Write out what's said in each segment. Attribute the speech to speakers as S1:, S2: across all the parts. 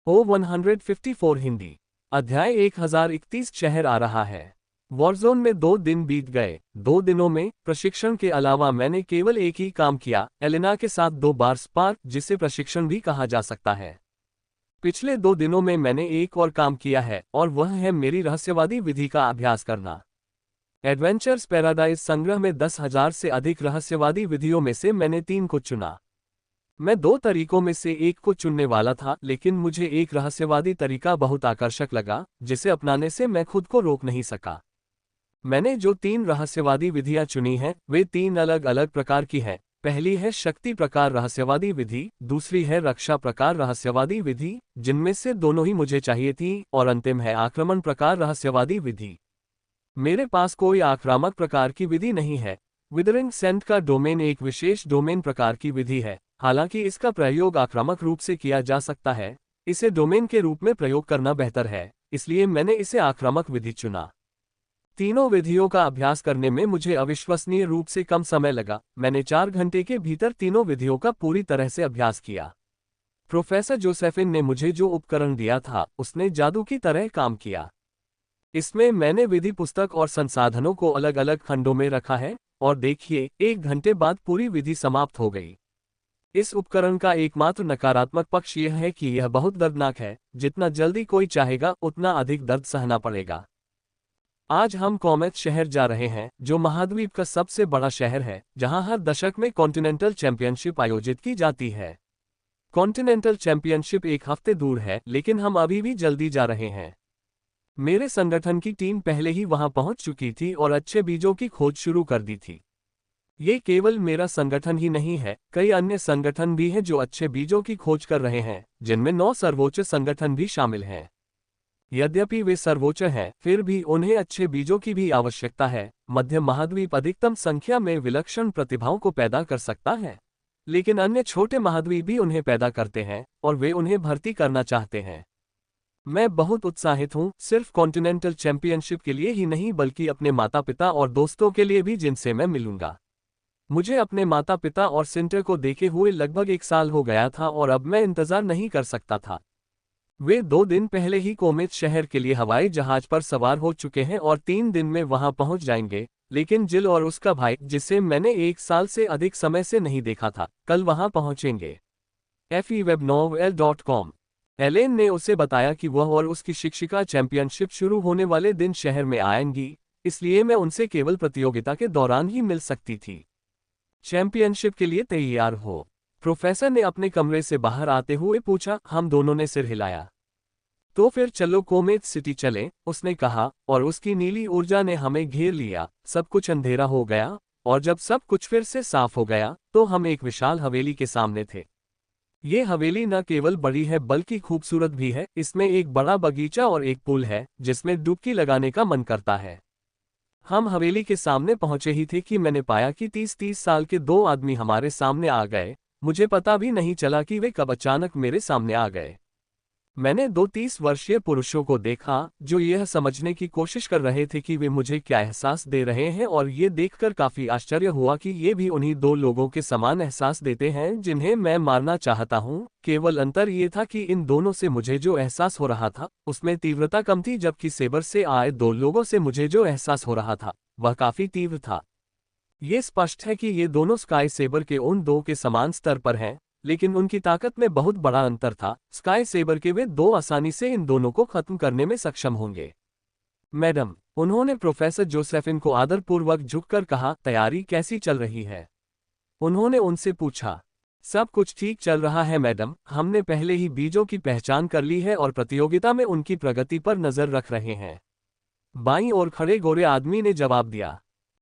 S1: ओ 154 हिंदी। अध्याय 1031 शहर आ रहा है। वॉरजोन में 2 दिन बीत गए। 2 दिनों में प्रशिक्षण के अलावा मैंने केवल एक ही काम किया, एलेना के साथ 2 बार स्पार, जिसे प्रशिक्षण भी कहा जा सकता है। पिछले 2 दिनों में मैंने एक और काम किया है, और वह है मेरी रहस्यवादी विधि का अभ्यास करना। एडवेंचर्स पैराडाइज संग्रह में 10,000 से अधिक रहस्यवादी विधियों में से मैंने 3 को चुना। मैं 2 तरीकों में से एक को चुनने वाला था, लेकिन मुझे एक रहस्यवादी तरीका बहुत आकर्षक लगा, जिसे अपनाने से मैं खुद को रोक नहीं सका। मैंने जो 3 रहस्यवादी विधियां चुनी हैं, वे 3 अलग अलग प्रकार की हैं। पहली है शक्ति प्रकार रहस्यवादी विधि, दूसरी है रक्षा प्रकार रहस्यवादी विधि, जिनमें से दोनों ही मुझे चाहिए थी, और अंतिम है आक्रमण प्रकार रहस्यवादी विधि। मेरे पास कोई आक्रामक प्रकार की विधि नहीं है। विदरिंग सेंट का डोमेन एक विशेष डोमेन प्रकार की विधि है। हालांकि इसका प्रयोग आक्रामक रूप से किया जा सकता है, इसे डोमेन के रूप में प्रयोग करना बेहतर है, इसलिए मैंने इसे आक्रामक विधि चुना। तीनों विधियों का अभ्यास करने में मुझे अविश्वसनीय रूप से कम समय लगा। मैंने 4 घंटे के भीतर तीनों विधियों का पूरी तरह से अभ्यास किया। प्रोफेसर जोसेफिन ने मुझे जो उपकरण दिया था, उसने जादू की तरह काम किया। इसमें मैंने विधि पुस्तक और संसाधनों को अलग अलग खंडों में रखा है, और देखिए, 1 घंटे बाद पूरी विधि समाप्त हो गई। इस उपकरण का एकमात्र नकारात्मक पक्ष यह है कि यह बहुत दर्दनाक है। जितना जल्दी कोई चाहेगा, उतना अधिक दर्द सहना पड़ेगा। आज हम कॉमेट शहर जा रहे हैं, जो महाद्वीप का सबसे बड़ा शहर है, जहां हर दशक में कॉन्टिनेंटल चैंपियनशिप आयोजित की जाती है। कॉन्टिनेंटल चैंपियनशिप 1 हफ्ते दूर है, लेकिन हम अभी भी जल्दी जा रहे हैं। मेरे संगठन की टीम पहले ही वहां पहुंच चुकी थी और अच्छे बीजों की खोज शुरू कर दी थी। ये केवल मेरा संगठन ही नहीं है, कई अन्य संगठन भी हैं जो अच्छे बीजों की खोज कर रहे हैं, जिनमें 9 सर्वोच्च संगठन भी शामिल हैं। यद्यपि वे सर्वोच्च हैं, फिर भी उन्हें अच्छे बीजों की भी आवश्यकता है। मध्य महाद्वीप अधिकतम संख्या में विलक्षण प्रतिभाओं को पैदा कर सकता है, लेकिन अन्य छोटे महाद्वीप भी उन्हें पैदा करते हैं, और वे उन्हें भर्ती करना चाहते हैं। मैं बहुत उत्साहित हूँ, सिर्फ कॉन्टिनेंटल चैंपियनशिप के लिए ही नहीं, बल्कि अपने माता पिता और दोस्तों के लिए भी, जिनसे मैं मिलूंगा। मुझे अपने माता पिता और सिंटर को देखे हुए लगभग 1 साल हो गया था, और अब मैं इंतजार नहीं कर सकता था। वे 2 दिन पहले ही कोमेत शहर के लिए हवाई जहाज पर सवार हो चुके हैं और 3 दिन में वहां पहुंच जाएंगे। लेकिन जिल और उसका भाई, जिसे मैंने 1 साल से अधिक समय से नहीं देखा था, कल वहां पहुंचेंगे। fewebnovel.com। एलेन ने उसे बताया कि वह और उसकी शिक्षिका चैंपियनशिप शुरू होने वाले दिन शहर में आएंगी, इसलिए मैं उनसे केवल प्रतियोगिता के दौरान ही मिल सकती थी। चैंपियनशिप के लिए तैयार हो? प्रोफेसर ने अपने कमरे से बाहर आते हुए पूछा। हम दोनों ने सिर हिलाया। तो फिर चलो कोमेट सिटी चलें, उसने कहा, और उसकी नीली ऊर्जा ने हमें घेर लिया। सब कुछ अंधेरा हो गया, और जब सब कुछ फिर से साफ हो गया, तो हम एक विशाल हवेली के सामने थे। ये हवेली न केवल बड़ी है, बल्कि खूबसूरत भी है। इसमें एक बड़ा बगीचा और एक पुल है, जिसमें डुबकी लगाने का मन करता है। हम हवेली के सामने पहुंचे ही थे कि मैंने पाया कि 30 साल के 2 आदमी हमारे सामने आ गए। मुझे पता भी नहीं चला कि वे कब अचानक मेरे सामने आ गए। मैंने 2 30 वर्षीय पुरुषों को देखा, जो यह समझने की कोशिश कर रहे थे कि वे मुझे क्या एहसास दे रहे हैं, और ये देखकर काफी आश्चर्य हुआ कि ये भी उन्हीं 2 लोगों के समान एहसास देते हैं जिन्हें मैं मारना चाहता हूँ। केवल अंतर ये था कि इन दोनों से मुझे जो एहसास हो रहा था, उसमें तीव्रता कम थी, जबकि सेबर से आए 2 लोगों से मुझे जो एहसास हो रहा था, वह काफी तीव्र था। ये स्पष्ट है कि ये दोनों स्काई सेबर के उन 2 के समान स्तर पर हैं, लेकिन उनकी ताकत में बहुत बड़ा अंतर था। स्काई सेबर के वे 2 आसानी से इन दोनों को खत्म करने में सक्षम होंगे। मैडम, उन्होंने प्रोफेसर जोसेफिन को आदरपूर्वक झुककर कहा, तैयारी कैसी चल रही है? उन्होंने उनसे पूछा। सब कुछ ठीक चल रहा है मैडम, हमने पहले ही बीजों की पहचान कर ली है और प्रतियोगिता में उनकी प्रगति पर नजर रख रहे हैं। बाईं ओर खड़े गोरे आदमी ने जवाब दिया।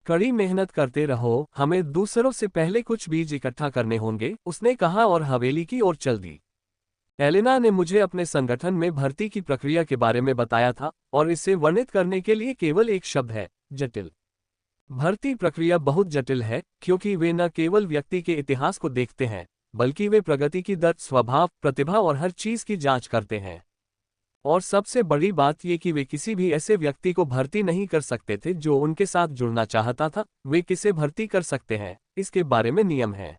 S1: कड़ी मेहनत करते रहो, हमें दूसरों से पहले कुछ बीज इकट्ठा करने होंगे, उसने कहा, और हवेली की ओर चल दी। एलेना ने मुझे अपने संगठन में भर्ती की प्रक्रिया के बारे में बताया था, और इसे वर्णित करने के लिए केवल एक शब्द है, जटिल। भर्ती प्रक्रिया बहुत जटिल है, क्योंकि वे न केवल व्यक्ति के इतिहास को देखते हैं, बल्कि वे प्रगति की दर, स्वभाव, प्रतिभा और हर चीज की जांच करते हैं। और सबसे बड़ी बात यह कि वे किसी भी ऐसे व्यक्ति को भर्ती नहीं कर सकते थे जो उनके साथ जुड़ना चाहता था। वे किसे भर्ती कर सकते हैं, इसके बारे में नियम है।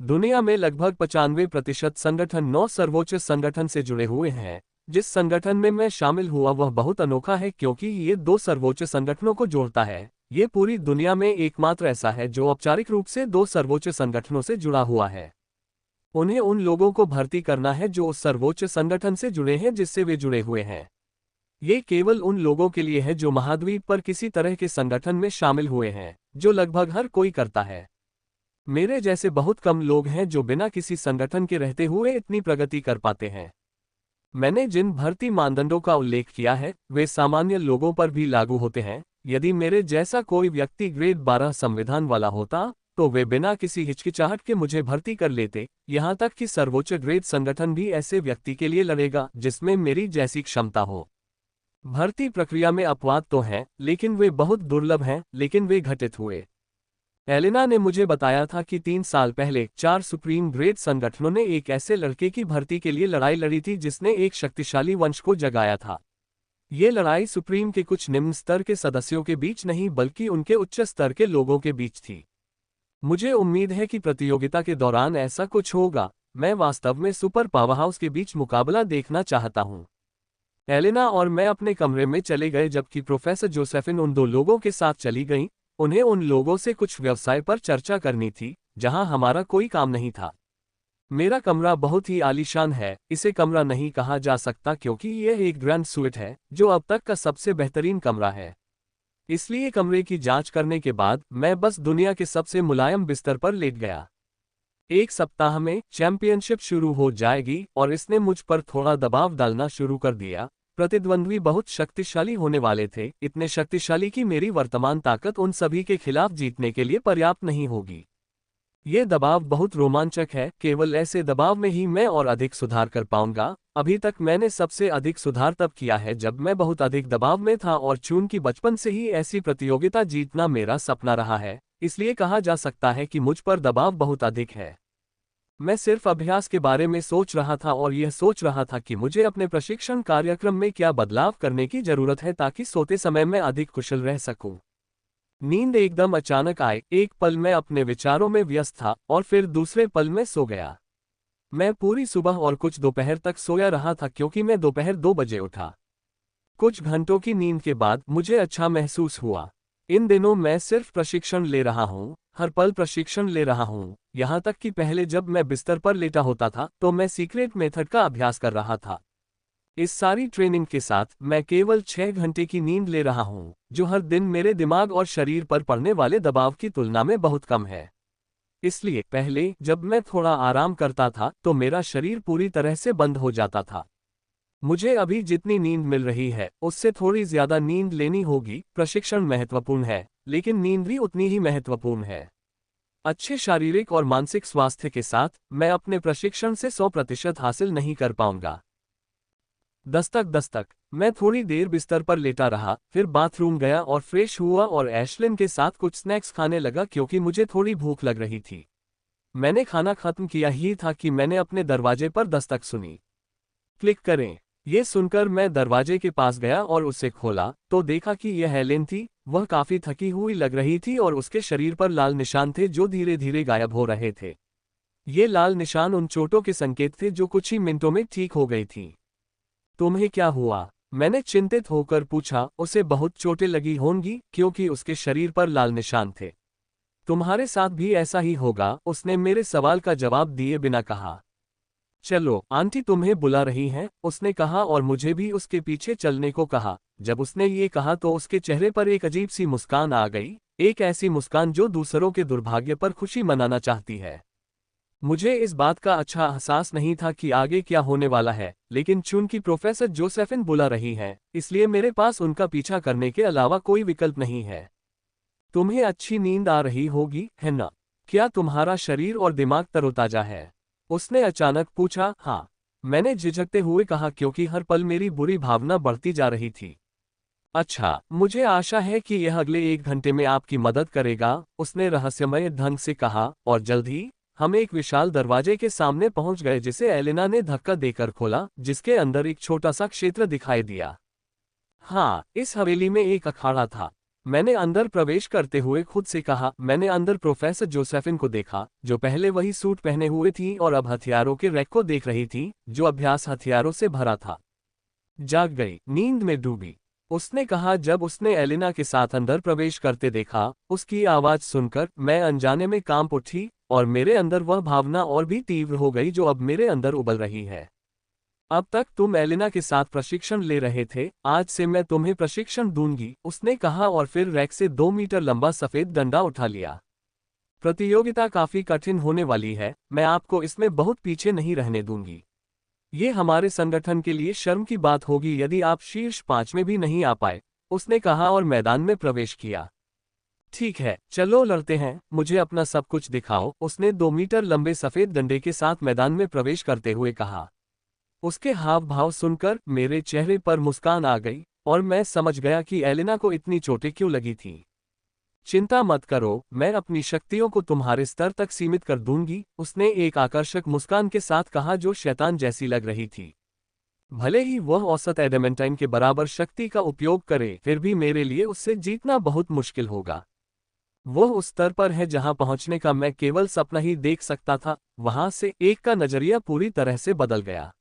S1: दुनिया में लगभग 95% संगठन 9 सर्वोच्च संगठन से जुड़े हुए हैं। जिस संगठन में मैं शामिल हुआ वह बहुत अनोखा है क्योंकि ये 2 सर्वोच्च संगठनों को जोड़ता है। ये पूरी दुनिया में एकमात्र ऐसा है जो औपचारिक रूप से 2 सर्वोच्च संगठनों से जुड़ा हुआ है। उन्हें उन लोगों को भर्ती करना है जो उस सर्वोच्च संगठन से जुड़े हैं जिससे वे जुड़े हुए हैं। ये केवल उन लोगों के लिए है जो महाद्वीप पर किसी तरह के संगठन में शामिल हुए हैं, जो लगभग हर कोई करता है। मेरे जैसे बहुत कम लोग हैं जो बिना किसी संगठन के रहते हुए इतनी प्रगति कर पाते हैं। मैंने जिन भर्ती मानदंडों का उल्लेख किया है वे सामान्य लोगों पर भी लागू होते हैं। यदि मेरे जैसा कोई व्यक्ति ग्रेड 12 संविधान वाला होता तो वे बिना किसी हिचकिचाहट के मुझे भर्ती कर लेते। यहाँ तक कि सर्वोच्च ग्रेड संगठन भी ऐसे व्यक्ति के लिए लड़ेगा जिसमें मेरी जैसी क्षमता हो। भर्ती प्रक्रिया में अपवाद तो हैं, लेकिन वे बहुत दुर्लभ हैं, लेकिन वे घटित हुए। एलिना ने मुझे बताया था कि 3 साल पहले 4 सुप्रीम ग्रेड संगठनों ने एक ऐसे लड़के की भर्ती के लिए लड़ाई लड़ी थी जिसने एक शक्तिशाली वंश को जगाया था। ये लड़ाई सुप्रीम के कुछ निम्न स्तर के सदस्यों के बीच नहीं बल्कि उनके उच्च स्तर के लोगों के बीच थी। मुझे उम्मीद है कि प्रतियोगिता के दौरान ऐसा कुछ होगा। मैं वास्तव में सुपर पावरहाउस के बीच मुकाबला देखना चाहता हूँ। एलिना और मैं अपने कमरे में चले गए जबकि प्रोफेसर जोसेफिन उन 2 लोगों के साथ चली गईं। उन्हें उन लोगों से कुछ व्यवसाय पर चर्चा करनी थी जहां हमारा कोई काम नहीं था। मेरा कमरा बहुत ही आलीशान है। इसे कमरा नहीं कहा जा सकता क्योंकि यह एक ग्रैंड सूइट है जो अब तक का सबसे बेहतरीन कमरा है। इसलिए कमरे की जांच करने के बाद मैं बस दुनिया के सबसे मुलायम बिस्तर पर लेट गया। 1 सप्ताह में चैंपियनशिप शुरू हो जाएगी और इसने मुझ पर थोड़ा दबाव डालना शुरू कर दिया। प्रतिद्वंद्वी बहुत शक्तिशाली होने वाले थे, इतने शक्तिशाली कि मेरी वर्तमान ताकत उन सभी के खिलाफ जीतने के लिए पर्याप्त नहीं होगी। ये दबाव बहुत रोमांचक है। केवल ऐसे दबाव में ही मैं और अधिक सुधार कर पाऊंगा। अभी तक मैंने सबसे अधिक सुधार तब किया है जब मैं बहुत अधिक दबाव में था और चूंकि बचपन से ही ऐसी प्रतियोगिता जीतना मेरा सपना रहा है, इसलिए कहा जा सकता है कि मुझ पर दबाव बहुत अधिक है। मैं सिर्फ अभ्यास के बारे में सोच रहा था और यह सोच रहा था कि मुझे अपने प्रशिक्षण कार्यक्रम में क्या बदलाव करने की जरूरत है ताकि सोते समय मैं अधिक कुशल रह सकूं। नींद एकदम अचानक आए। एक पल मैं अपने विचारों में व्यस्त था और फिर दूसरे पल में सो गया। मैं पूरी सुबह और कुछ दोपहर तक सोया रहा था क्योंकि मैं दोपहर 2 बजे उठा। कुछ घंटों की नींद के बाद मुझे अच्छा महसूस हुआ। इन दिनों मैं सिर्फ प्रशिक्षण ले रहा हूँ, हर पल प्रशिक्षण ले रहा हूँ। यहाँ तक कि पहले जब मैं बिस्तर पर लेटा होता था तो मैं सीक्रेट मेथड का अभ्यास कर रहा था। इस सारी ट्रेनिंग के साथ मैं केवल 6 घंटे की नींद ले रहा हूँ, जो हर दिन मेरे दिमाग और शरीर पर पड़ने वाले दबाव की तुलना में बहुत कम है। इसलिए पहले जब मैं थोड़ा आराम करता था तो मेरा शरीर पूरी तरह से बंद हो जाता था। मुझे अभी जितनी नींद मिल रही है उससे थोड़ी ज्यादा नींद लेनी होगी। प्रशिक्षण महत्वपूर्ण है, लेकिन नींद भी उतनी ही महत्वपूर्ण है। अच्छे शारीरिक और मानसिक स्वास्थ्य के साथ मैं अपने प्रशिक्षण से 100% हासिल नहीं कर पाऊंगा। दस्तक दस्तक। मैं थोड़ी देर बिस्तर पर लेटा रहा, फिर बाथरूम गया और फ्रेश हुआ और एशलिन के साथ कुछ स्नैक्स खाने लगा क्योंकि मुझे थोड़ी भूख लग रही थी। मैंने खाना खत्म किया ही था कि मैंने अपने दरवाजे पर दस्तक सुनी। क्लिक करें। ये सुनकर मैं दरवाजे के पास गया और उसे खोला तो देखा कि यह हेलेन थी। वह काफी थकी हुई लग रही थी और उसके शरीर पर लाल निशान थे जो धीरे धीरे गायब हो रहे थे। ये लाल निशान उन चोटों के संकेत थे जो कुछ ही मिनटों में ठीक हो गई थीं। तुम्हें क्या हुआ? मैंने चिंतित होकर पूछा। उसे बहुत चोटें लगी होंगी क्योंकि उसके शरीर पर लाल निशान थे। तुम्हारे साथ भी ऐसा ही होगा, उसने मेरे सवाल का जवाब दिए बिना कहा। चलो, आंटी तुम्हें बुला रही हैं, उसने कहा और मुझे भी उसके पीछे चलने को कहा। जब उसने ये कहा तो उसके चेहरे पर एक अजीब सी मुस्कान आ गई, एक ऐसी मुस्कान जो दूसरों के दुर्भाग्य पर खुशी मनाना चाहती है। मुझे इस बात का अच्छा एहसास नहीं था कि आगे क्या होने वाला है, लेकिन चूंकि प्रोफेसर जोसेफिन बुला रही हैं, इसलिए मेरे पास उनका पीछा करने के अलावा कोई विकल्प नहीं है। तुम्हें अच्छी नींद आ रही होगी, है ना? क्या तुम्हारा शरीर और दिमाग तरोताजा है? उसने अचानक पूछा। हाँ, मैंने झिझकते हुए कहा क्योंकि हर पल मेरी बुरी भावना बढ़ती जा रही थी। अच्छा, मुझे आशा है कि यह अगले 1 घंटे में आपकी मदद करेगा, उसने रहस्यमय ढंग से कहा, और जल्द ही हम एक विशाल दरवाजे के सामने पहुंच गए जिसे एलिना ने धक्का देकर खोला, जिसके अंदर एक छोटा सा क्षेत्र दिखाई दिया। हाँ, इस हवेली में एक अखाड़ा था। मैंने अंदर प्रवेश करते हुए खुद से कहा, मैंने अंदर प्रोफेसर जोसेफिन को देखा, जो पहले वही सूट पहने हुए थी और अब हथियारों के रैक को देख रही थी, जो अभ्यास हथियारों से भरा था। जाग गई, नींद में डूबी, उसने कहा जब उसने एलिना के साथ अंदर प्रवेश करते देखा। उसकी आवाज सुनकर मैं अनजाने में कांप उठी और मेरे अंदर वह भावना और भी तीव्र हो गई जो अब मेरे अंदर उबल रही है। अब तक तुम एलिना के साथ प्रशिक्षण ले रहे थे, आज से मैं तुम्हें प्रशिक्षण दूंगी, उसने कहा और फिर रैक से 2 मीटर लंबा सफेद डंडा उठा लिया। प्रतियोगिता काफी कठिन होने वाली है, मैं आपको इसमें बहुत पीछे नहीं रहने दूंगी। ये हमारे संगठन के लिए शर्म की बात होगी यदि आप शीर्ष 5 में भी नहीं आ पाए, उसने कहा और मैदान में प्रवेश किया। ठीक है, चलो लड़ते हैं, मुझे अपना सब कुछ दिखाओ, उसने 2 मीटर लंबे सफेद डंडे के साथ मैदान में प्रवेश करते हुए कहा। उसके हाव भाव सुनकर मेरे चेहरे पर मुस्कान आ गई और मैं समझ गया कि एलिना को इतनी चोटें क्यों लगी थी। चिंता मत करो, मैं अपनी शक्तियों को तुम्हारे स्तर तक सीमित कर दूंगी, उसने एक आकर्षक मुस्कान के साथ कहा जो शैतान जैसी लग रही थी। भले ही वह औसत एडेमेंटाइन के बराबर शक्ति का उपयोग करे, फिर भी मेरे लिए उससे जीतना बहुत मुश्किल होगा। वह उस स्तर पर है जहां पहुंचने का मैं केवल सपना ही देख सकता था। वहां से एक का नजरिया पूरी तरह से बदल गया।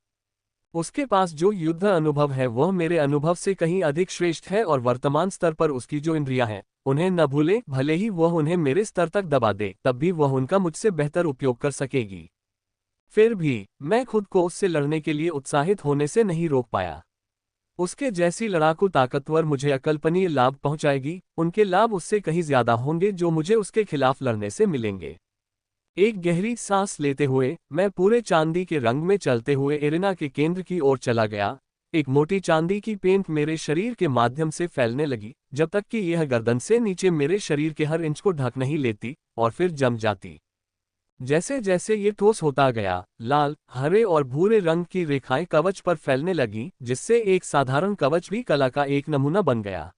S1: उसके पास जो युद्ध अनुभव है वह मेरे अनुभव से कहीं अधिक श्रेष्ठ है और वर्तमान स्तर पर उसकी जो इंद्रियां हैं, उन्हें न भूले, भले ही वह उन्हें मेरे स्तर तक दबा दे, तब भी वह उनका मुझसे बेहतर उपयोग कर सकेगी। फिर भी मैं खुद को उससे लड़ने के लिए उत्साहित होने से नहीं रोक पाया। उसके जैसी लड़ाकू ताकतवर मुझे अकल्पनीय लाभ पहुंचाएगी, उनके लाभ उससे कहीं ज्यादा होंगे जो मुझे उसके खिलाफ लड़ने से मिलेंगे। एक गहरी सांस लेते हुए मैं पूरे चांदी के रंग में चलते हुए एरिना के केंद्र की ओर चला गया। एक मोटी चांदी की पेंट मेरे शरीर के माध्यम से फैलने लगी, जब तक कि यह गर्दन से नीचे मेरे शरीर के हर इंच को ढक नहीं लेती और फिर जम जाती। जैसे जैसे ये ठोस होता गया, लाल, हरे और भूरे रंग की रेखाएं कवच पर फैलने लगी, जिससे एक साधारण कवच भी कला का एक नमूना बन गया।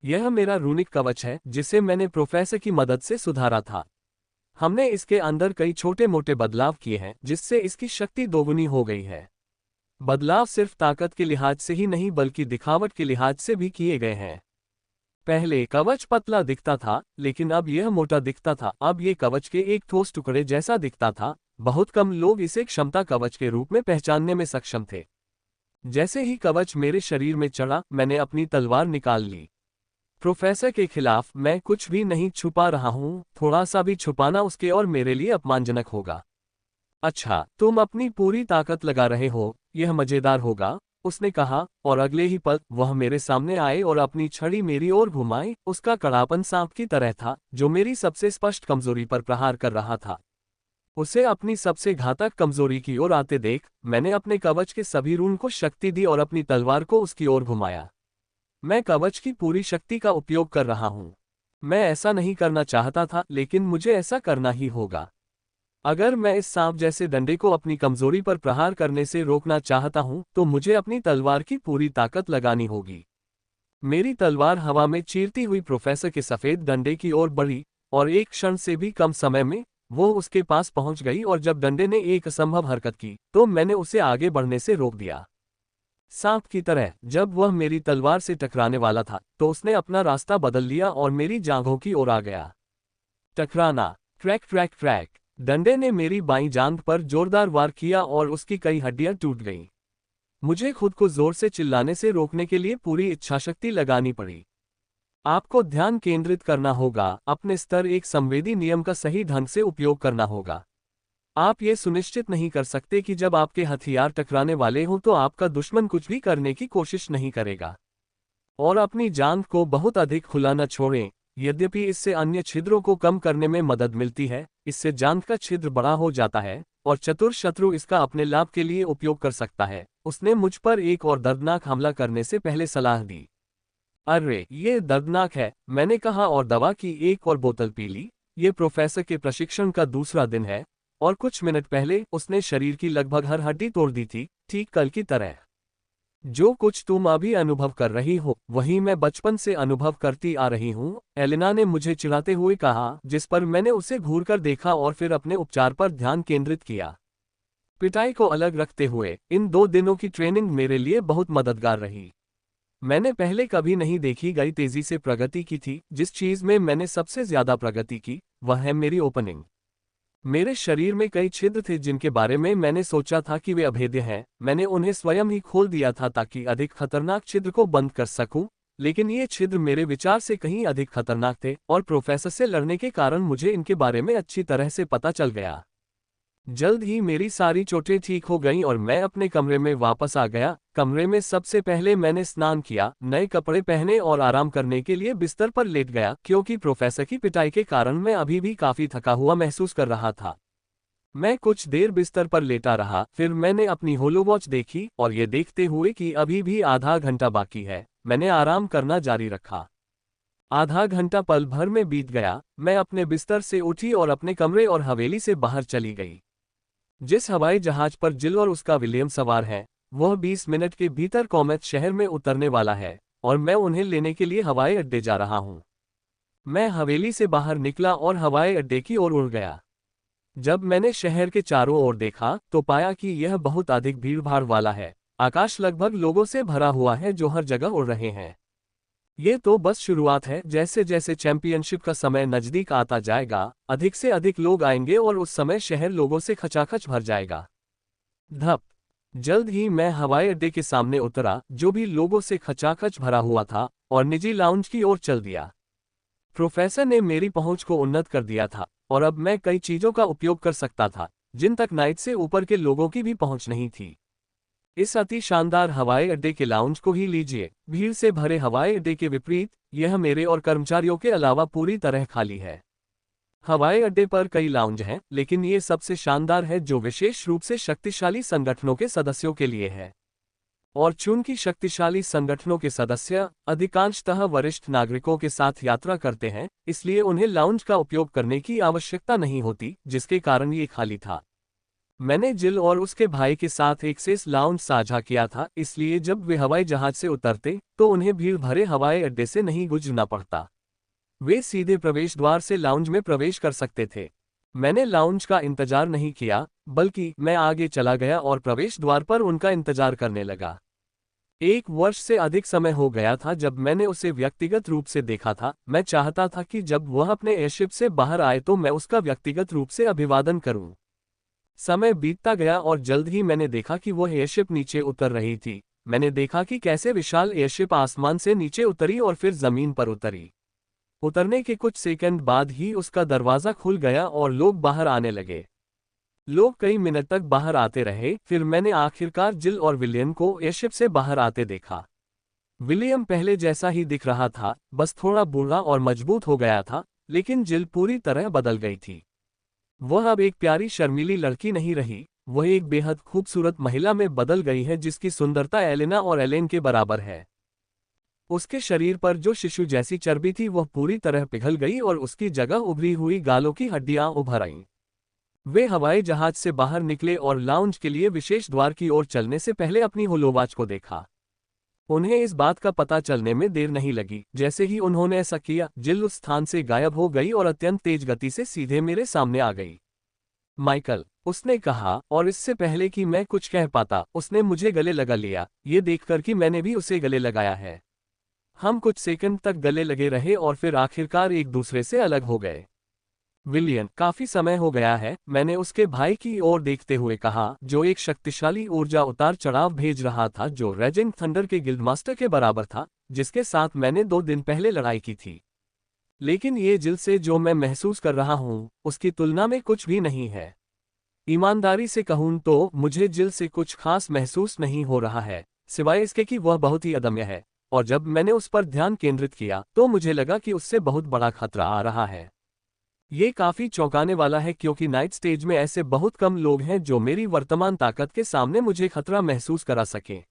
S1: यह मेरा रूनिक कवच है, जिसे मैंने प्रोफेसर की मदद से सुधारा था। हमने इसके अंदर कई छोटे मोटे बदलाव किए हैं, जिससे इसकी शक्ति दोगुनी हो गई है। बदलाव सिर्फ ताकत के लिहाज से ही नहीं बल्कि दिखावट के लिहाज से भी किए गए हैं। पहले कवच पतला दिखता था, लेकिन अब यह मोटा दिखता था। अब ये कवच के एक ठोस टुकड़े जैसा दिखता था। बहुत कम लोग इसे क्षमता कवच के रूप में पहचानने में सक्षम थे। जैसे ही कवच मेरे शरीर में चढ़ा, मैंने अपनी तलवार निकाल ली। प्रोफेसर के खिलाफ मैं कुछ भी नहीं छुपा रहा हूं, थोड़ा सा भी छुपाना उसके और मेरे लिए अपमानजनक होगा। अच्छा, तुम अपनी पूरी ताकत लगा रहे हो, यह मजेदार होगा, उसने कहा और अगले ही पल वह मेरे सामने आए और अपनी छड़ी मेरी ओर घुमाई। उसका कड़ापन सांप की तरह था, जो मेरी सबसे स्पष्ट कमजोरी पर प्रहार कर रहा था। उसे अपनी सबसे घातक कमजोरी की ओर आते देख मैंने अपने कवच के सभी रून को शक्ति दी और अपनी तलवार को उसकी ओर घुमाया। मैं कवच की पूरी शक्ति का उपयोग कर रहा हूं। मैं ऐसा नहीं करना चाहता था, लेकिन मुझे ऐसा करना ही होगा। अगर मैं इस सांप जैसे डंडे को अपनी कमजोरी पर प्रहार करने से रोकना चाहता हूं, तो मुझे अपनी तलवार की पूरी ताकत लगानी होगी। मेरी तलवार हवा में चीरती हुई प्रोफेसर के सफेद डंडे की ओर बढ़ी और एक क्षण से भी कम समय में वो उसके पास पहुंच गई और जब डंडे ने एक असंभव हरकत की, तो मैंने उसे आगे बढ़ने से रोक दिया। सांप की तरह जब वह मेरी तलवार से टकराने वाला था, तो उसने अपना रास्ता बदल लिया और मेरी जांघों की ओर आ गया। टकराना, क्रैक क्रैक क्रैक, डंडे ने मेरी बाईं जांघ पर जोरदार वार किया और उसकी कई हड्डियां टूट गईं। मुझे खुद को जोर से चिल्लाने से रोकने के लिए पूरी इच्छाशक्ति लगानी पड़ी। आपको ध्यान केंद्रित करना होगा, अपने स्तर एक संवेदी नियम का सही ढंग से उपयोग करना होगा। आप ये सुनिश्चित नहीं कर सकते कि जब आपके हथियार टकराने वाले हों तो आपका दुश्मन कुछ भी करने की कोशिश नहीं करेगा। और अपनी जांघ को बहुत अधिक खुला न छोड़ें। यद्यपि इससे अन्य छिद्रों को कम करने में मदद मिलती है, इससे जांघ का छिद्र बड़ा हो जाता है और चतुर शत्रु इसका अपने लाभ के लिए उपयोग कर सकता है। उसने मुझ पर एक और दर्दनाक हमला करने से पहले सलाह दी। अरे, ये दर्दनाक है, मैंने कहा और दवा की एक और बोतल पी ली। ये प्रोफेसर के प्रशिक्षण का दूसरा दिन है और कुछ मिनट पहले उसने शरीर की लगभग हर हड्डी तोड़ दी थी, ठीक कल की तरह। जो कुछ तुम अभी अनुभव कर रही हो, वही मैं बचपन से अनुभव करती आ रही हूँ, एलिना ने मुझे चिढ़ाते हुए कहा, जिस पर मैंने उसे घूरकर देखा और फिर अपने उपचार पर ध्यान केंद्रित किया। पिटाई को अलग रखते हुए इन 2 दिनों की ट्रेनिंग मेरे लिए बहुत मददगार रही। मैंने पहले कभी नहीं देखी गई तेजी से प्रगति की थी। जिस चीज में मैंने सबसे ज्यादा प्रगति की वह है मेरी ओपनिंग। मेरे शरीर में कई छिद्र थे जिनके बारे में मैंने सोचा था कि वे अभेद्य हैं। मैंने उन्हें स्वयं ही खोल दिया था ताकि अधिक खतरनाक छिद्र को बंद कर सकूं, लेकिन ये छिद्र मेरे विचार से कहीं अधिक खतरनाक थे और प्रोफेसर से लड़ने के कारण मुझे इनके बारे में अच्छी तरह से पता चल गया। जल्द ही मेरी सारी चोटें ठीक हो गईं और मैं अपने कमरे में वापस आ गया। कमरे में सबसे पहले मैंने स्नान किया, नए कपड़े पहने और आराम करने के लिए बिस्तर पर लेट गया क्योंकि प्रोफेसर की पिटाई के कारण मैं अभी भी काफी थका हुआ महसूस कर रहा था। मैं कुछ देर बिस्तर पर लेटा रहा, फिर मैंने अपनी होलो वॉच देखी और ये देखते हुए कि अभी भी आधा घंटा बाकी है, मैंने आराम करना जारी रखा। आधा घंटा पल भर में बीत गया। मैं अपने बिस्तर से उठी और अपने कमरे और हवेली से बाहर चली गई। जिस हवाई जहाज पर जिल और उसका विलियम सवार है, वह 20 मिनट के भीतर कॉमेट शहर में उतरने वाला है और मैं उन्हें लेने के लिए हवाई अड्डे जा रहा हूं। मैं हवेली से बाहर निकला और हवाई अड्डे की ओर उड़ गया। जब मैंने शहर के चारों ओर देखा तो पाया कि यह बहुत अधिक भीड़भाड़ वाला है। आकाश लगभग लोगों से भरा हुआ है जो हर जगह उड़ रहे हैं। ये तो बस शुरुआत है। जैसे जैसे चैंपियनशिप का समय नजदीक आता जाएगा, अधिक से अधिक लोग आएंगे और उस समय शहर लोगों से खचाखच भर जाएगा। धप। जल्द ही मैं हवाई अड्डे के सामने उतरा, जो भी लोगों से खचाखच भरा हुआ था, और निजी लाउंज की ओर चल दिया। प्रोफेसर ने मेरी पहुंच को उन्नत कर दिया था और अब मैं कई चीजों का उपयोग कर सकता था जिन तक नाइट से ऊपर के लोगों की भी पहुंच नहीं थी। इस अति शानदार हवाई अड्डे के लाउंज को ही लीजिए। भीड़ से भरे हवाई अड्डे के विपरीत यह मेरे और कर्मचारियों के अलावा पूरी तरह खाली है। हवाई अड्डे पर कई लाउंज हैं, लेकिन ये सबसे शानदार है जो विशेष रूप से शक्तिशाली संगठनों के सदस्यों के लिए है। और चूंकि शक्तिशाली संगठनों के सदस्य अधिकांशतः वरिष्ठ नागरिकों के साथ यात्रा करते हैं, इसलिए उन्हें लाउंज का उपयोग करने की आवश्यकता नहीं होती, जिसके कारण ये खाली था। मैंने जिल और उसके भाई के साथ एक सेस लाउंज साझा किया था, इसलिए जब वे हवाई जहाज से उतरते तो उन्हें भीड़ भरे हवाई अड्डे से नहीं गुजरना पड़ता। वे सीधे प्रवेश द्वार से लाउंज में प्रवेश कर सकते थे। मैंने लाउंज का इंतजार नहीं किया, बल्कि मैं आगे चला गया और प्रवेश द्वार पर उनका इंतजार करने लगा। 1 वर्ष से अधिक समय हो गया था जब मैंने उसे व्यक्तिगत रूप से देखा था। मैं चाहता था कि जब वह अपने एयरशिप से बाहर आए तो मैं उसका व्यक्तिगत रूप से अभिवादन करूं। समय बीतता गया और जल्द ही मैंने देखा कि वह एयरशिप नीचे उतर रही थी। मैंने देखा कि कैसे विशाल एयरशिप आसमान से नीचे उतरी और फिर जमीन पर उतरी। उतरने के कुछ सेकंड बाद ही उसका दरवाजा खुल गया और लोग बाहर आने लगे। लोग कई मिनट तक बाहर आते रहे, फिर मैंने आखिरकार जिल और विलियम को एयरशिप से बाहर आते देखा। विलियम पहले जैसा ही दिख रहा था, बस थोड़ा बूढ़ा और मजबूत हो गया था, लेकिन जिल पूरी तरह बदल गई थी। वह अब एक प्यारी शर्मीली लड़की नहीं रही, वह एक बेहद खूबसूरत महिला में बदल गई है जिसकी सुंदरता एलेना और एलेन के बराबर है। उसके शरीर पर जो शिशु जैसी चर्बी थी वह पूरी तरह पिघल गई और उसकी जगह उभरी हुई गालों की हड्डियां उभर आईं। वे हवाई जहाज से बाहर निकले और लाउंज के लिए विशेष द्वार की ओर चलने से पहले अपनी होलोवॉच को देखा। उन्हें इस बात का पता चलने में देर नहीं लगी। जैसे ही उन्होंने ऐसा किया, जिल उस स्थान से गायब हो गई और अत्यंत तेज गति से सीधे मेरे सामने आ गई। माइकल, उसने कहा, और इससे पहले कि मैं कुछ कह पाता, उसने मुझे गले लगा लिया, ये देखकर कि मैंने भी उसे गले लगाया है। हम कुछ सेकंड तक गले लगे रहे और फिर आखिरकार एक दूसरे से अलग हो गए। विलियम, काफी समय हो गया है, मैंने उसके भाई की ओर देखते हुए कहा, जो एक शक्तिशाली ऊर्जा उतार चढ़ाव भेज रहा था जो रेजिंग थंडर के गिल्डमास्टर के बराबर था, जिसके साथ मैंने 2 दिन पहले लड़ाई की थी। लेकिन ये जिल से जो मैं महसूस कर रहा हूँ, उसकी तुलना में कुछ भी नहीं है। ईमानदारी से कहूँ तो मुझे जिल से कुछ खास महसूस नहीं हो रहा है, सिवाय इसके कि वह बहुत ही अदम्य है, और जब मैंने उस पर ध्यान केंद्रित किया तो मुझे लगा कि उससे बहुत बड़ा खतरा आ रहा है। ये काफी चौंकाने वाला है क्योंकि नाइट स्टेज में ऐसे बहुत कम लोग हैं जो मेरी वर्तमान ताकत के सामने मुझे खतरा महसूस करा सकें।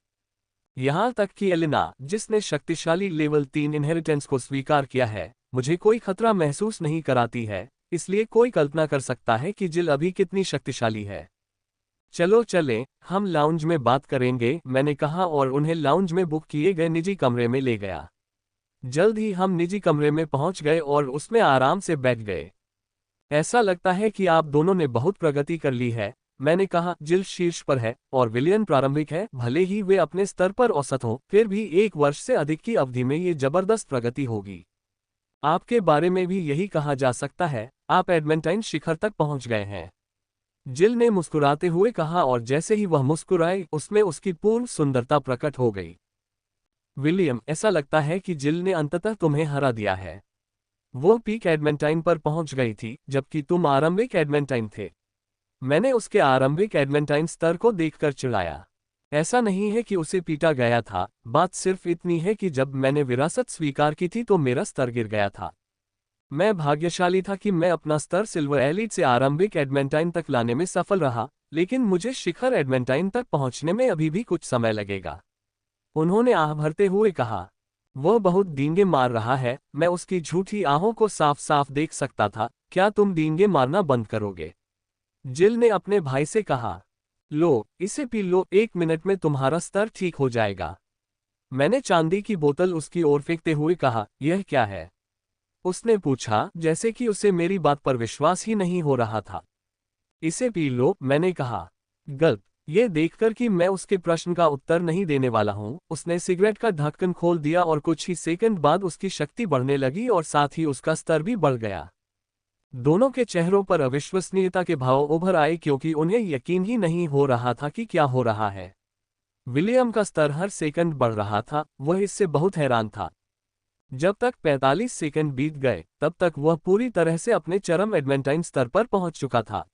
S1: यहाँ तक कि एलिना, जिसने शक्तिशाली लेवल 3 इनहेरिटेंस को स्वीकार किया है, मुझे कोई खतरा महसूस नहीं कराती है, इसलिए कोई कल्पना कर सकता है कि जिल अभी कितनी शक्तिशाली है। चलो चलें, हम लाउंज में बात करेंगे, मैंने कहा और उन्हें लाउंज में बुक किए गए निजी कमरे में ले गया। जल्द ही हम निजी कमरे में पहुंच गए और उसमें आराम से बैठ गए। ऐसा लगता है कि आप दोनों ने बहुत प्रगति कर ली है, मैंने कहा, जिल शीर्ष पर है और विलियम प्रारंभिक है, भले ही वे अपने स्तर पर औसत हों, फिर भी 1 वर्ष से अधिक की अवधि में ये जबरदस्त प्रगति होगी। आपके बारे में भी यही कहा जा सकता है, आप एडमेंटाइन शिखर तक पहुंच गए हैं। जिल ने मुस्कुराते हुए कहा और जैसे ही वह मुस्कुराई, उसमें उसकी पूर्ण सुंदरता प्रकट हो गई। विलियम, ऐसा लगता है कि जिल ने अंततः तुम्हें हरा दिया है। वो पीक एडमेंटाइन पर पहुंच गई थी, जबकि तुम आरंभिक एडमेंटाइन थे। मैंने उसके आरंभिक एडमेंटाइन स्तर को देखकर चिढ़ाया। ऐसा नहीं है कि उसे पीटा गया था, बात सिर्फ इतनी है कि जब मैंने विरासत स्वीकार की थी तो मेरा स्तर गिर गया था। मैं भाग्यशाली था कि मैं अपना स्तर सिल्वर एलीट से आरंभिक एडमेंटाइन तक लाने में सफल रहा, लेकिन मुझे शिखर एडमेंटाइन तक पहुंचने में अभी भी कुछ समय लगेगा। उन्होंने आह भरते हुए कहा। वह बहुत डींगे मार रहा है, मैं उसकी झूठी आहों को साफ साफ देख सकता था। क्या तुम डींगे मारना बंद करोगे? जिल ने अपने भाई से कहा। लो, इसे पी लो, 1 मिनट में तुम्हारा स्तर ठीक हो जाएगा। मैंने चांदी की बोतल उसकी ओर फेंकते हुए कहा, यह क्या है? उसने पूछा, जैसे कि उसे मेरी बात पर विश्वास ही नहीं हो रहा था। इसे पी लो, मैंने कहा। गल्प। ये देखकर कि मैं उसके प्रश्न का उत्तर नहीं देने वाला हूं, उसने सिगरेट का ढक्कन खोल दिया और कुछ ही सेकंड बाद उसकी शक्ति बढ़ने लगी और साथ ही उसका स्तर भी बढ़ गया। दोनों के चेहरों पर अविश्वसनीयता के भाव उभर आए क्योंकि उन्हें यकीन ही नहीं हो रहा था कि क्या हो रहा है। विलियम का स्तर हर सेकंड बढ़ रहा था, वह इससे बहुत हैरान था। जब तक 45 सेकंड बीत गए, तब तक वह पूरी तरह से अपने चरम एडमेंटाइन स्तर पर पहुंच चुका था।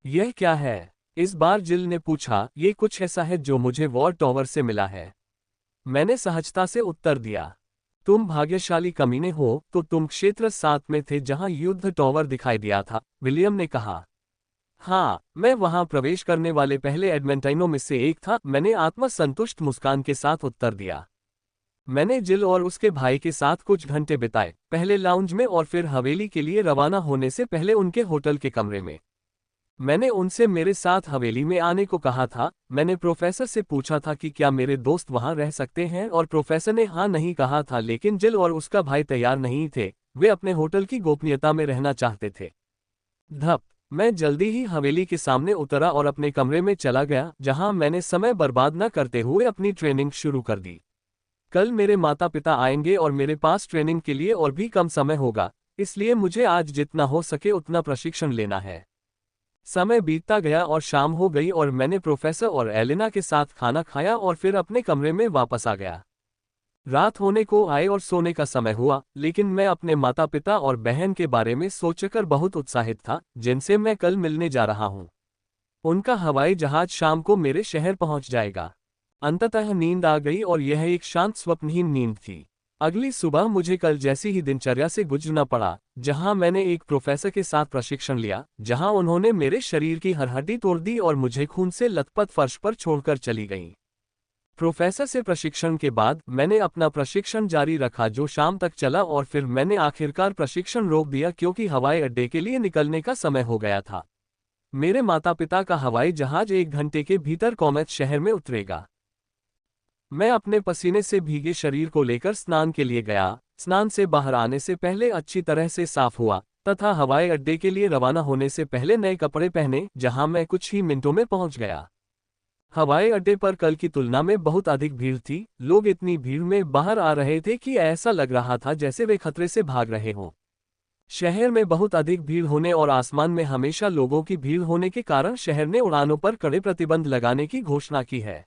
S1: यह क्या है? इस बार जिल ने पूछा। ये कुछ ऐसा है जो मुझे वॉर टॉवर से मिला है। मैंने सहजता से उत्तर दिया। तुम भाग्यशाली कमीने हो, तो तुम क्षेत्र 7 में थे जहां युद्ध टॉवर दिखाई दिया था, विलियम ने कहा। हाँ, मैं वहां प्रवेश करने वाले पहले एडमेंटाइनों में से एक था, मैंने आत्मसंतुष्ट मुस्कान के साथ उत्तर दिया। मैंने जिल और उसके भाई के साथ कुछ घंटे बिताए, पहले लाउंज में और फिर हवेली के लिए रवाना होने से पहले उनके होटल के कमरे में। मैंने उनसे मेरे साथ हवेली में आने को कहा था। मैंने प्रोफेसर से पूछा था कि क्या मेरे दोस्त वहां रह सकते हैं और प्रोफेसर ने हाँ नहीं कहा था, लेकिन जिल और उसका भाई तैयार नहीं थे। वे अपने होटल की गोपनीयता में रहना चाहते थे। धप। मैं जल्दी ही हवेली के सामने उतरा और अपने कमरे में चला गया, जहां मैंने समय बर्बाद न करते हुए अपनी ट्रेनिंग शुरू कर दी। कल मेरे माता पिता आएंगे और मेरे पास ट्रेनिंग के लिए और भी कम समय होगा, इसलिए मुझे आज जितना हो सके उतना प्रशिक्षण लेना है। समय बीतता गया और शाम हो गई और मैंने प्रोफेसर और एलिना के साथ खाना खाया और फिर अपने कमरे में वापस आ गया। रात होने को आए और सोने का समय हुआ, लेकिन मैं अपने माता पिता और बहन के बारे में सोचकर बहुत उत्साहित था, जिनसे मैं कल मिलने जा रहा हूं। उनका हवाई जहाज शाम को मेरे शहर पहुंच जाएगा। अंततः नींद आ गई और यह एक शांत स्वप्नहीन नींद थी। अगली सुबह मुझे कल जैसी ही दिनचर्या से गुजरना पड़ा, जहां मैंने एक प्रोफेसर के साथ प्रशिक्षण लिया, जहां उन्होंने मेरे शरीर की हर हड्डी तोड़ दी और मुझे खून से लथपथ फर्श पर छोड़कर चली गईं। प्रोफेसर से प्रशिक्षण के बाद मैंने अपना प्रशिक्षण जारी रखा जो शाम तक चला और फिर मैंने आखिरकार प्रशिक्षण रोक दिया क्योंकि हवाई अड्डे के लिए निकलने का समय हो गया था। मेरे माता पिता का हवाई जहाज 1 घंटे के भीतर कॉमेट शहर में उतरेगा। मैं अपने पसीने से भीगे शरीर को लेकर स्नान के लिए गया। स्नान से बाहर आने से पहले अच्छी तरह से साफ हुआ तथा हवाई अड्डे के लिए रवाना होने से पहले नए कपड़े पहने, जहां मैं कुछ ही मिनटों में पहुंच गया। हवाई अड्डे पर कल की तुलना में बहुत अधिक भीड़ थी। लोग इतनी भीड़ में बाहर आ रहे थे कि ऐसा लग रहा था जैसे वे खतरे से भाग रहे हों। शहर में बहुत अधिक भीड़ होने और आसमान में हमेशा लोगों की भीड़ होने के कारण शहर ने उड़ानों पर कड़े प्रतिबंध लगाने की घोषणा की है।